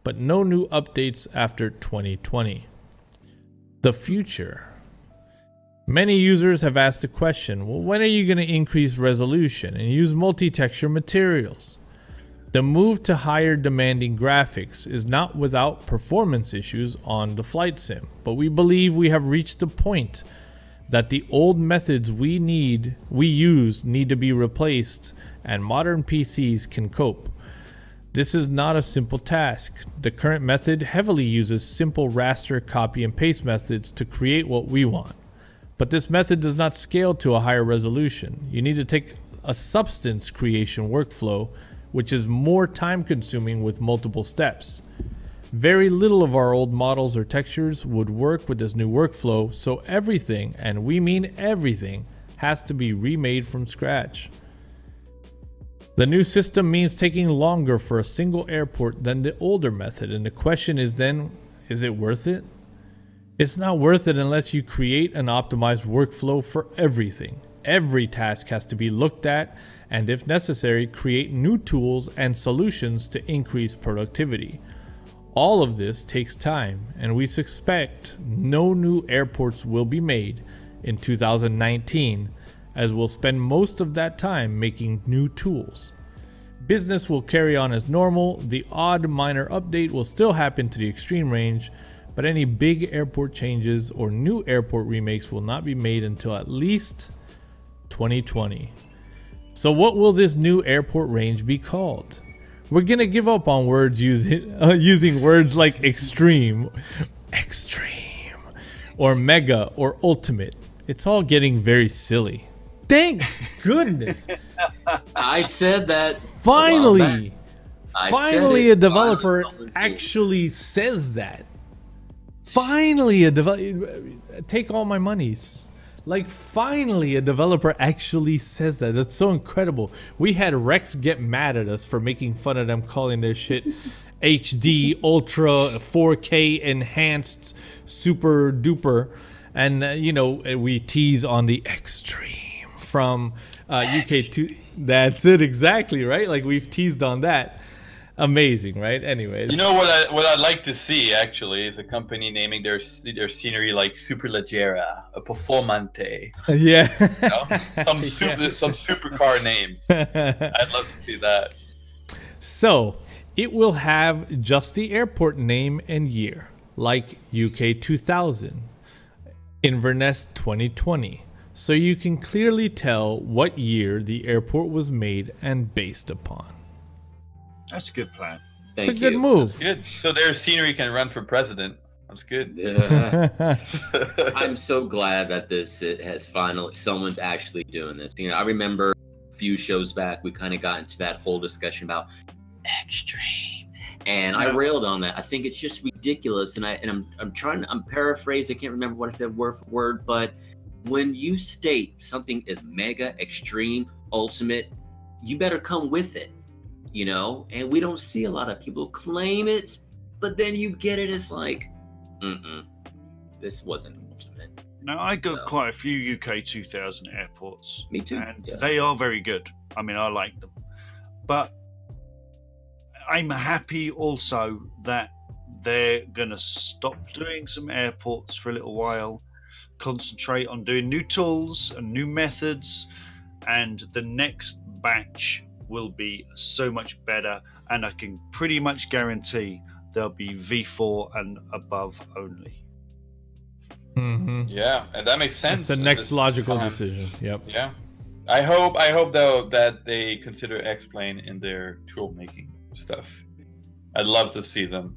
but no new updates after 2020. The future. Many users have asked the question, well, when are you going to increase resolution and use multi-texture materials? The move to higher demanding graphics is not without performance issues on the flight sim, but we believe we have reached the point that the old methods we use need to be replaced, and modern PCs can cope. This is not a simple task. The current method heavily uses simple raster copy and paste methods to create what we want. But this method does not scale to a higher resolution. You need to take a substance creation workflow, which is more time consuming with multiple steps. Very little of our old models or textures would work with this new workflow, so everything, and we mean everything, has to be remade from scratch. The new system means taking longer for a single airport than the older method, and the question is then, is it worth it? It's not worth it unless you create an optimized workflow for everything. Every task has to be looked at, and if necessary, create new tools and solutions to increase productivity. All of this takes time, and we suspect no new airports will be made in 2019, as we'll spend most of that time making new tools. Business will carry on as normal. The odd minor update will still happen to the extreme range, but any big airport changes or new airport remakes will not be made until at least 2020. So what will this new airport range be called? We're gonna give up on words using words like extreme, or mega, or ultimate. It's all getting very silly. Thank goodness.
I said that.
Finally,
Finally,
a developer actually says that. Finally, a developer. Take all my monies. Like, finally, a developer actually says that. That's so incredible. We had Rex get mad at us for making fun of them, calling their shit HD, Ultra, 4K, Enhanced, Super Duper. And, you know, we tease on the Extreme from UK2. That's it, exactly, right? Like, we've teased on that. Amazing, right? Anyways,
you know what I'd like to see actually is a company naming their scenery like Superleggera, a Performante.
Yeah,
you know? some supercar names. I'd love to see that.
So it will have just the airport name and year, like UK 2000, Inverness 2020, so you can clearly tell what year the airport was made and based upon.
That's a good plan.
It's a good move.
That's good. So their scenery can run for president. That's good.
I'm so glad that this has finally someone's actually doing this. You know, I remember a few shows back we kind of got into that whole discussion about extreme, and I railed on that. I think it's just ridiculous, and I'm paraphrasing. I can't remember what I said word for word, but when you state something is mega, extreme, ultimate, you better come with it. You know, and we don't see a lot of people claim it, but then you get it, it's like, This wasn't ultimate.
Now, I got
So-
quite a few UK 2000 airports.
Me too.
And
Yeah.
they are very good. I mean, I like them. But I'm happy also that they're going to stop doing some airports for a little while, concentrate on doing new tools and new methods, and the next batch will be so much better. And I can pretty much guarantee there'll be V4 and above only.
Mm-hmm.
Yeah, and that makes sense.
That's the
at
next
this
logical
time.
decision. Yep.
Yeah, I hope though that they consider X-Plane in their tool making stuff. I'd love to see them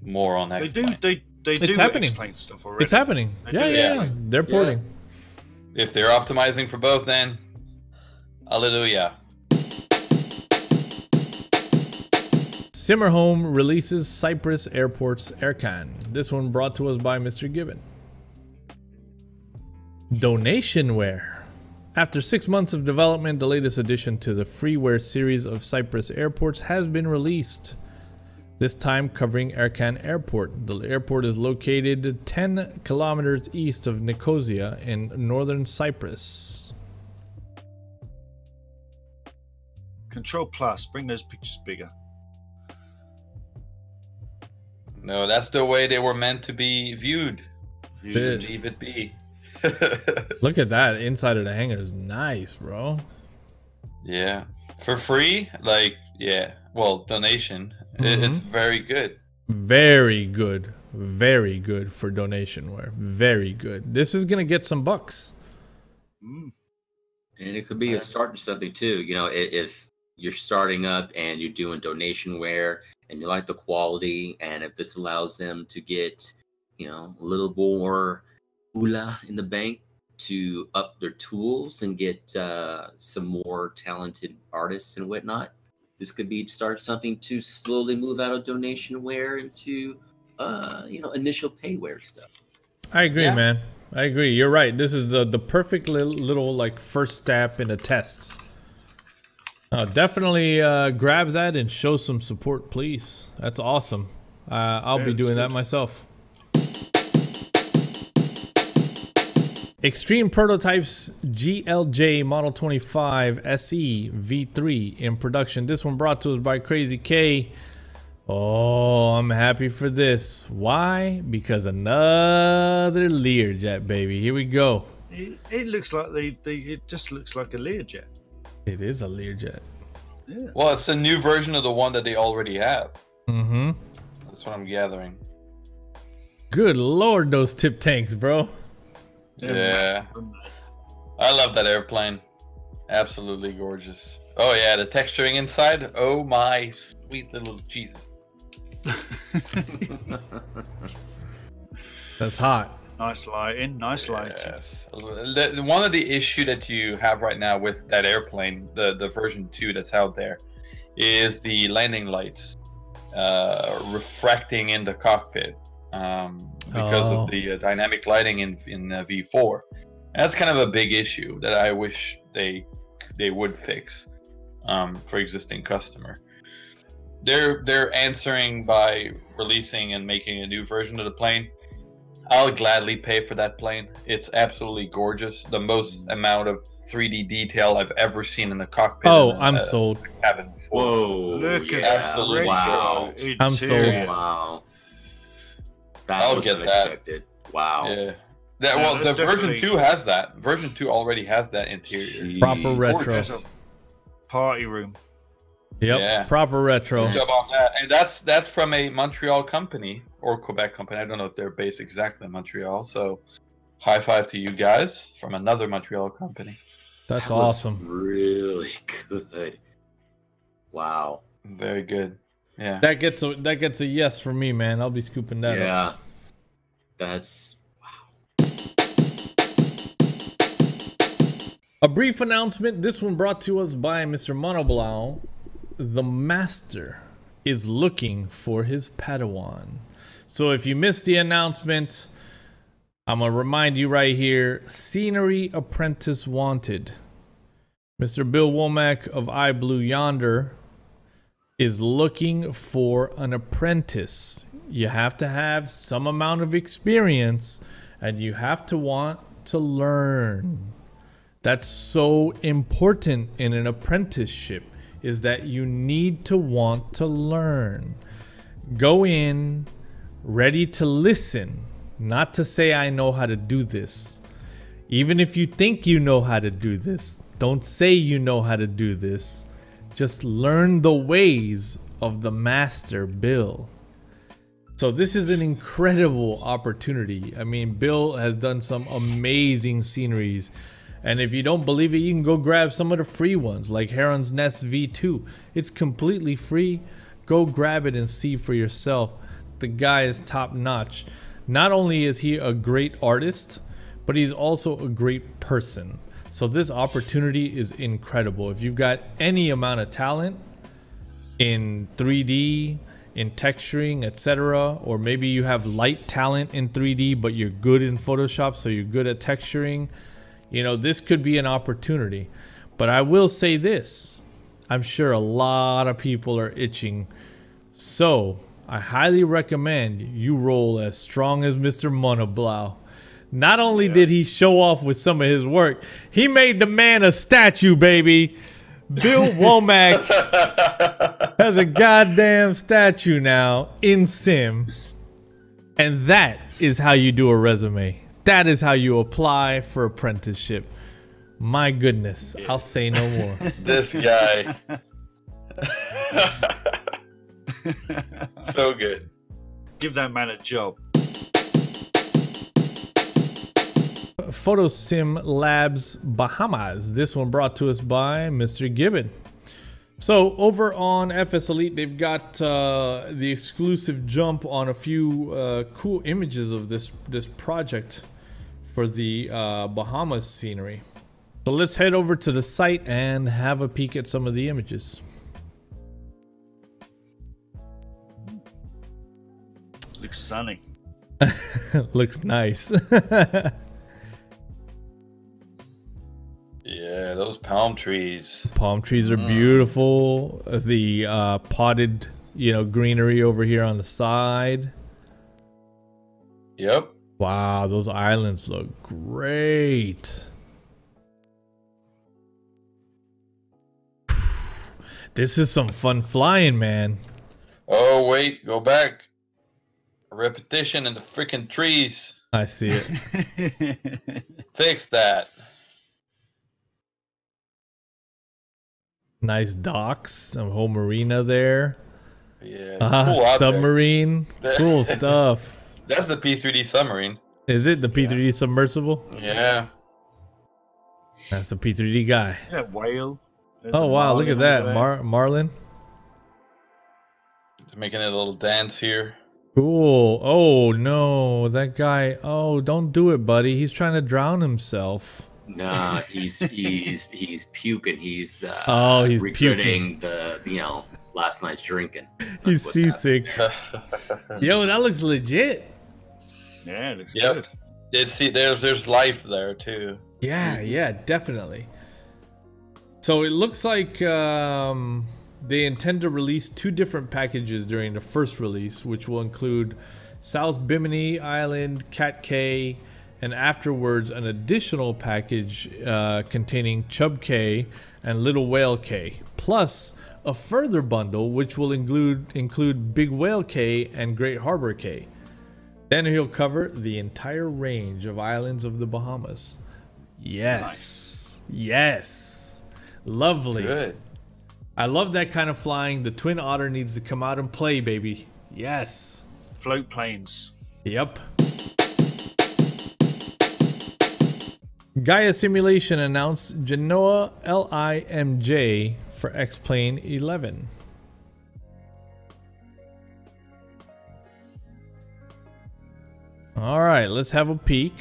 more on
They
X-Plane.
do
It's happening.
explain stuff already.
It's happening.
They
Yeah,
do
yeah,
explain.
yeah. They're porting.
If they're optimizing for both, then hallelujah.
Simmerhome releases Cyprus Airports Aircan. This one brought to us by Mr. Gibbon. Donationware. After 6 months of development, the latest addition to the freeware series of Cyprus airports has been released. This time covering Aircan Airport. The airport is located 10 kilometers east of Nicosia in northern Cyprus.
Control plus, bring those pictures bigger.
No, that's the way they were meant to be viewed.
You
Bit.
Leave it be.
Look at that. Inside of the hangar is nice, bro.
Yeah, for free, like yeah. Well, donation. It's very good.
Very good. Very good for donationware. Very good. This is going to get some bucks.
Mm.
And it could be a start to something too. You know, if you're starting up and you're doing donationware and you like the quality, and if this allows them to get, you know, a little more oolah in the bank to up their tools and get some more talented artists and whatnot, this could be start something to slowly move out of donationware into, you know, initial payware stuff.
I agree,
Yeah.
man. I agree. You're right. This is the perfect little like first step in a test. Definitely grab that and show some support, please. That's awesome. I'll be
Yeah,
doing
it's
that
good.
myself. Extreme Prototypes GLJ Model 25 SE V3 in production. This one brought to us by Crazy K. Oh, I'm happy for this. Why? Because another Learjet, baby. Here we go.
It looks like it just looks like a Learjet.
It is a Learjet.
Yeah.
Well, it's a new version of the one that they already have.
Mm-hmm.
That's what I'm gathering.
Good lord, those tip tanks, bro.
Yeah. I love that airplane. Absolutely gorgeous. Oh yeah, the texturing inside. Oh my sweet little Jesus.
That's hot.
Nice lighting, nice lighting.
Yes. One of the issue that you have right now with that airplane, the version 2 that's out there, is the landing lights refracting in the cockpit because of the dynamic lighting in V4. And that's kind of a big issue that I wish they would fix for existing customer. They're answering by releasing and making a new version of the plane. I'll gladly pay for that plane. It's absolutely gorgeous. The most amount of 3D detail I've ever seen in the cockpit.
Oh,
in a-
I'm sold.
cabin before.
Whoa!
Look at
yeah.
Absolutely.
Wow!
I'm sold.
interior.
Wow! That
I'll
was
get that.
unexpected. Wow!
Yeah.
Yeah,
Well,
that's
the version
definitely-
2 has that. Version 2 already has that interior.
Jeez.
Proper retro.
Gorgeous.
Party room.
Yep.
Yeah.
Proper retro.
Good job on that. And that's from a Montreal company or Quebec company. I don't know if they're based exactly in Montreal. So high five to you guys from another Montreal company.
That's
That looks
awesome.
Really good. Wow.
Very good. Yeah.
That gets a yes from me, man. I'll be scooping that up.
Yeah. That's
A brief announcement. This one brought to us by Mr. Monoblau. The Master is looking for his Padawan. So if you missed the announcement, I'm going to remind you right here. Scenery Apprentice wanted. Mr. Bill Womack of iBlue Yonder is looking for an apprentice. you have to have some amount of experience, and you have to want to learn. That's so important in an apprenticeship, is that you need to want to learn. Go in ready to listen, not to say I know how to do this. Even if you think you know how to do this, don't say you know how to do this. Just learn the ways of the master, Bill. So this is an incredible opportunity. I mean, Bill has done some amazing sceneries. And if you don't believe it, you can go grab some of the free ones, like Heron's Nest V2. It's completely free. Go grab it and see for yourself. The guy is top notch. Not only is he a great artist, but he's also a great person. So this opportunity is incredible. If you've got any amount of talent in 3D, in texturing, etc., or maybe you have light talent in 3D, but you're good in Photoshop, so you're good at texturing, you know, this could be an opportunity. But I will say this, I'm sure a lot of people are itching. So I highly recommend you roll as strong as Mr. Monoblow. Not only did he show off with some of his work, he made the man a statue, baby. Bill Womack has a goddamn statue now in Sim. And that is how you do a resume. That is how you apply for apprenticeship. My goodness, I'll say no more.
This guy. So good.
Give that man a job.
PHOTOSIM Labs Bahamas. This one brought to us by Mr. Gibbon. So over on FS Elite, they've got the exclusive jump on a few cool images of this project for the Bahamas scenery. So let's head over to the site and have a peek at some of the images.
Looks sunny.
Looks nice.
Yeah, those palm trees.
Palm trees are beautiful. The potted, you know, greenery over here on the side.
Yep.
Wow, those islands look great. This is some fun flying, man.
Oh, wait, go back. A repetition in the freaking trees.
I see it.
Fix that.
Nice docks, some whole marina there.
Yeah. Cool
submarine. Cool stuff.
That's the P3D submarine.
Is it the P3D submersible?
Yeah.
That's the P3D guy.
Yeah, whale. There's
Oh
a
wow, look at that.
over
Marlin.
Just making a little dance here.
Cool. Oh no, that guy. Oh, don't do it, buddy. He's trying to drown himself.
Nah, he's puking. He's
he's
regretting the last night's drinking.
He's seasick. Yo, that looks legit.
Yeah, it looks
Yep.
good.
There's life there too.
Yeah, definitely. So it looks like they intend to release 2 different packages during the first release, which will include South Bimini Island, Cat Cay, and afterwards an additional package containing Chub Cay and Little Whale Cay, plus a further bundle which will include Big Whale Cay and Great Harbor Cay. Then he'll cover the entire range of islands of the Bahamas. Yes. Nice. Yes. Lovely.
Good.
I love that kind of flying. The Twin Otter needs to come out and play, baby. Yes.
Float planes.
Yep. Gaia Simulation announced Genoa LIMJ for X-Plane 11. All right, let's have a peek.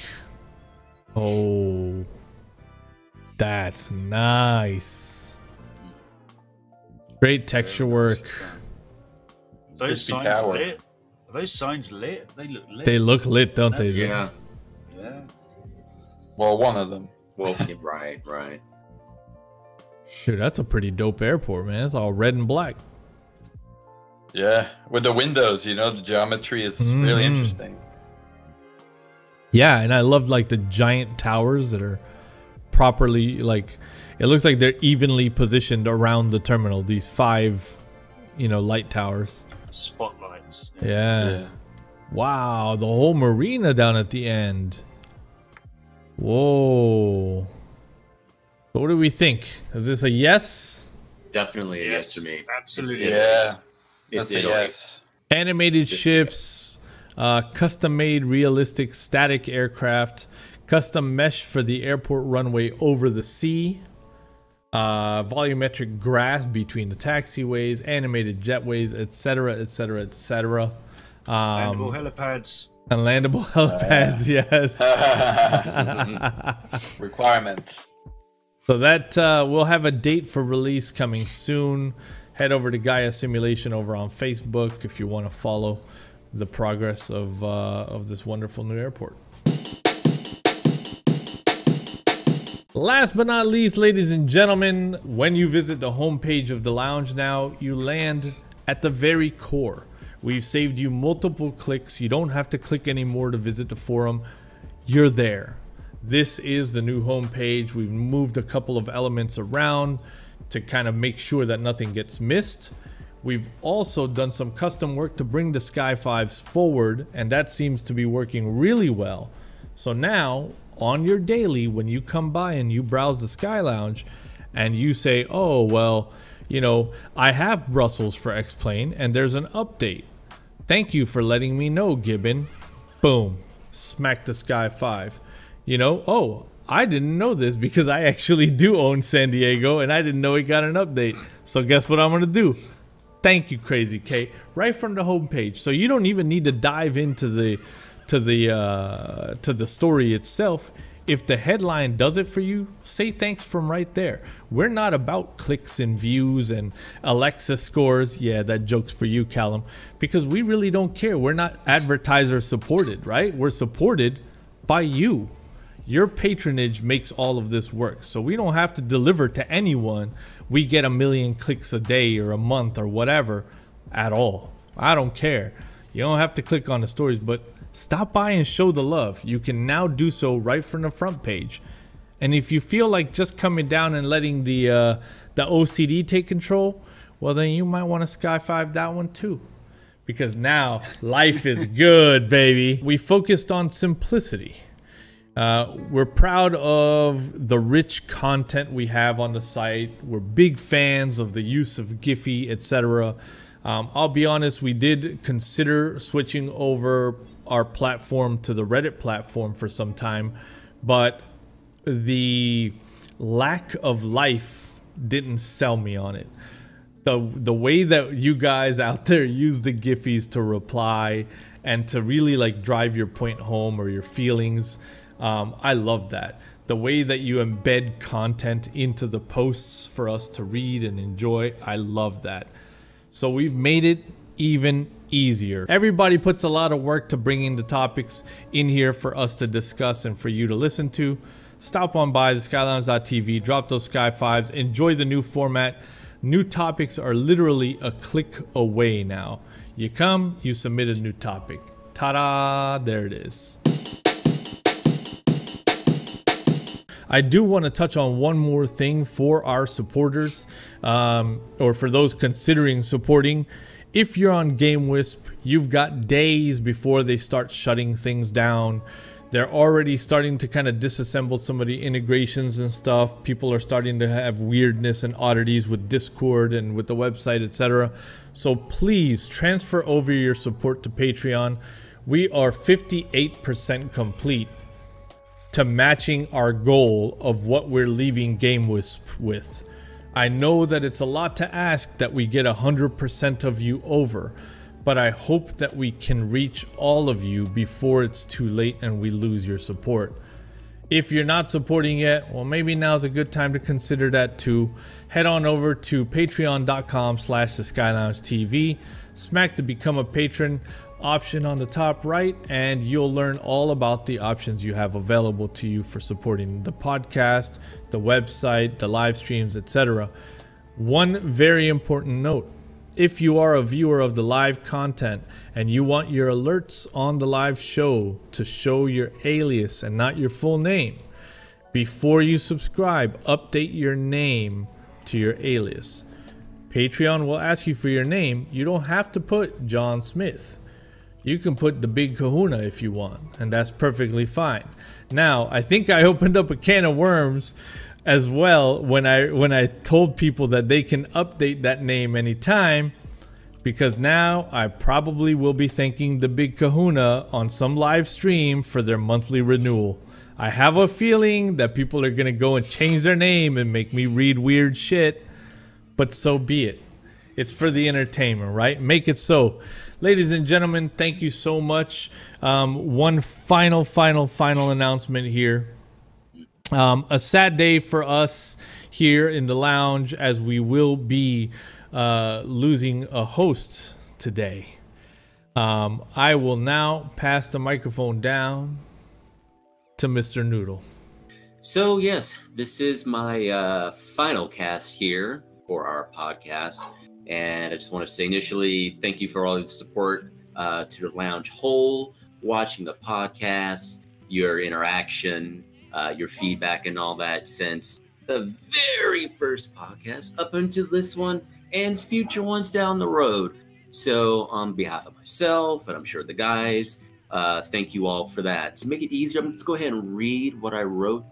Oh, that's nice. Great texture work.
Those
Crispy
signs
tower.
lit. Are those signs lit? They look lit.
They look lit, don't they?
Yeah.
Yeah.
Well, one of them.
Well, right.
Dude, that's a pretty dope airport, man. It's all red and black.
Yeah, with the windows, you know, the geometry is really interesting.
Yeah, and I love like the giant towers that are properly, like, it looks like they're evenly positioned around the terminal. These 5, you know, light towers.
Spotlights.
Yeah. Wow, the whole marina down at the end. Whoa. So what do we think? Is this a yes?
Definitely a yes for me.
Absolutely.
Yeah,
It's
that's a
Italy.
yes.
Animated ships, custom-made realistic static aircraft, custom mesh for the airport runway over the sea, volumetric grass between the taxiways, animated jetways, etc., etc., etc.
Landable helipads.
And landable helipads, yes.
Requirement.
So that we'll have a date for release coming soon. Head over to Gaia Simulation over on Facebook if you want to follow the progress of this wonderful new airport. Last but not least, ladies and gentlemen, when you visit the homepage of the lounge now, you land at the very core. We've saved you multiple clicks. You don't have to click anymore to visit the forum. You're there. This is the new homepage. We've moved a couple of elements around to kind of make sure that nothing gets missed. We've also done some custom work to bring the Sky 5s forward, and that seems to be working really well. So now, on your daily, when you come by and you browse the Sky Lounge and you say, oh, well, you know, I have Brussels for X-Plane and there's an update. Thank you for letting me know, Gibbon. Boom. Smack the Sky 5. You know, oh, I didn't know this because I actually do own San Diego and I didn't know it got an update. So guess what I'm going to do? Thank you, Crazy K. Right from the homepage. So you don't even need to dive into the story itself. If the headline does it for you, say thanks from right there. We're not about clicks and views and Alexa scores. Yeah, that joke's for you, Callum, because we really don't care. We're not advertiser supported, right? We're supported by you. Your patronage makes all of this work. So we don't have to deliver to anyone. We get 1 million clicks a day or a month or whatever at all. I don't care. You don't have to click on the stories, but stop by and show the love. You can now do so right from the front page. And if you feel like just coming down and letting the OCD take control, well, then you might want to Sky 5 that one too. Because now life is good, baby. We focused on simplicity. We're proud of the rich content we have on the site. We're big fans of the use of Giphy, etc. I'll be honest, we did consider switching over our platform to the Reddit platform for some time, but the lack of life didn't sell me on it. The way that you guys out there use the Giphies to reply and to really like drive your point home or your feelings, I love that. The way that you embed content into the posts for us to read and enjoy, I love that. So we've made it even easier. Everybody puts a lot of work to bringing the topics in here for us to discuss and for you to listen to. Stop on by the skylounge.tv, drop those Sky 5s, enjoy the new format. New topics are literally a click away now. You come, you submit a new topic. Ta-da, there it is. I do want to touch on one more thing for our supporters, or for those considering supporting. If you're on GameWisp, you've got days before they start shutting things down. They're already starting to kind of disassemble some of the integrations and stuff. People are starting to have weirdness and oddities with Discord and with the website, etc. So please transfer over your support to Patreon. We are 58% complete to matching our goal of what we're leaving GameWisp with. I know that it's a lot to ask that we get 100% of you over, but I hope that we can reach all of you before it's too late and we lose your support. If you're not supporting yet, well, maybe now's a good time to consider that too. Head on over to patreon.com/theskyloungetv, smack the become a patron option on the top right, and you'll learn all about the options you have available to you for supporting the podcast, the website, the live streams, etc. One very important note: if you are a viewer of the live content and you want your alerts on the live show to show your alias and not your full name, before you subscribe, update your name to your alias. Patreon will ask you for your name. You don't have to put John Smith. You can put the Big Kahuna if you want, and that's perfectly fine. Now, I think I opened up a can of worms as well when I told people that they can update that name anytime, because now I probably will be thanking the Big Kahuna on some live stream for their monthly renewal. I have a feeling that people are gonna go and change their name and make me read weird shit, but so be it. It's for the entertainment, right? Make it so. Ladies and gentlemen, thank you so much. One final announcement here. A sad day for us here in the lounge, as we will be losing a host today. I will now pass the microphone down to Mr. Noodle.
So yes, this is my final cast here for our podcast. And I just want to say initially, thank you for all the support to the lounge whole, watching the podcast, your interaction, your feedback and all that since the very first podcast up until this one and future ones down the road. So on behalf of myself, and I'm sure the guys, thank you all for that. To make it easier, I'm just go ahead and read what I wrote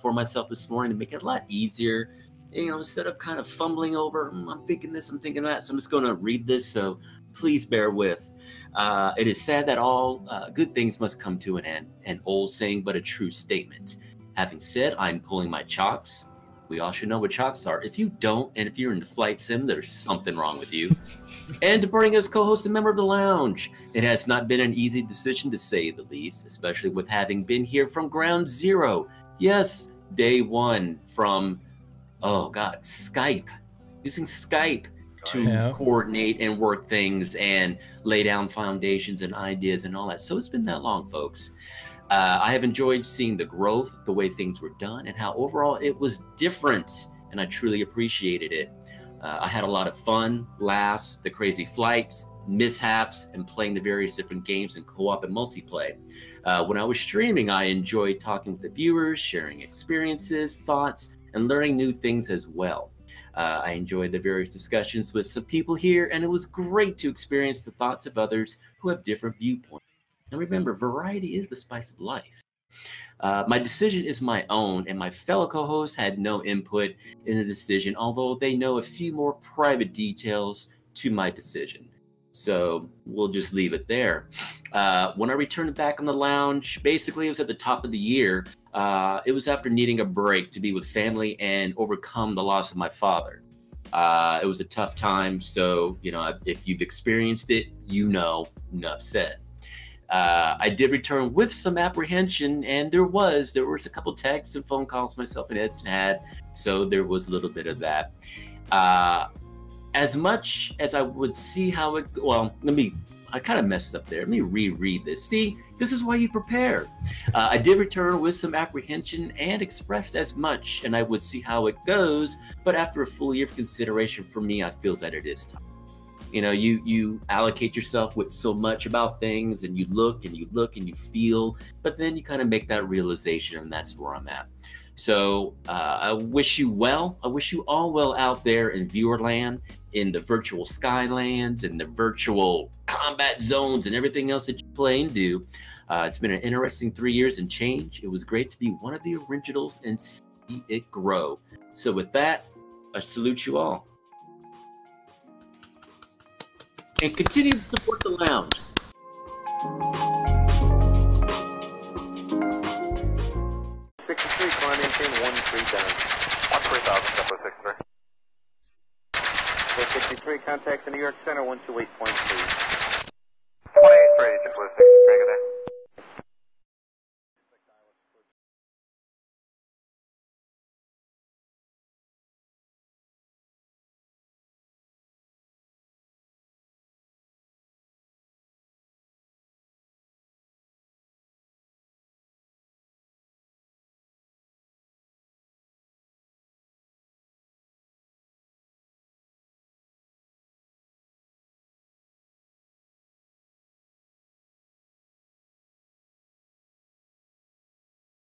for myself this morning to make it a lot easier. You know, instead of kind of fumbling over, I'm thinking this, I'm thinking that. So I'm just going to read this. So please bear with. It is sad that all good things must come to an end. An old saying, but a true statement. Having said, I'm pulling my chocks. We all should know what chocks are. If you don't, and if you're in the flight sim, there's something wrong with you. And to bring as co-host and member of the lounge, it has not been an easy decision to say the least, especially with having been here from ground zero. Yes, day one from, oh God, Skype. Using Skype to coordinate and work things and lay down foundations and ideas and all that. So it's been that long, folks. I have enjoyed seeing the growth, the way things were done, and how overall it was different, and I truly appreciated it. I had a lot of fun, laughs, the crazy flights, mishaps, and playing the various different games in co-op and multiplayer. When I was streaming, I enjoyed talking with the viewers, sharing experiences, thoughts, and learning new things as well. I enjoyed the various discussions with some people here, and it was great to experience the thoughts of others who have different viewpoints. And remember, variety is the spice of life. My decision is my own, and my fellow co-hosts had no input in the decision, although they know a few more private details to my decision. So we'll just leave it there. When I returned back on the lounge, basically it was at the top of the year. It was after needing a break to be with family and overcome the loss of my father. It was a tough time, so you know, if you've experienced it, you know, enough said. I did return with some apprehension, and there was a couple texts and phone calls myself and Edson had, so there was a little bit of that. As much as I would see how it, well, I kind of messed up there. Let me reread this. See, this is why you prepare. I did return with some apprehension and expressed as much, and I would see how it goes, but after a full year of consideration for me, I feel that it is time. You know, you allocate yourself with so much about things, and you look and you look and you feel, but then you kind of make that realization, and that's where I'm at. So I wish you well. I wish you all well out there in viewer land, in the virtual Skylands, in the virtual combat zones, and everything else that you play and do. It's been an interesting 3 years and change. It was great to be one of the originals and see it grow. So with that, I salute you all. And continue to support the lounge.
Climb maintain 13 down.
13,000, 063.
63, contact the New York Center 128.3.
28 for 8, just 63, good day.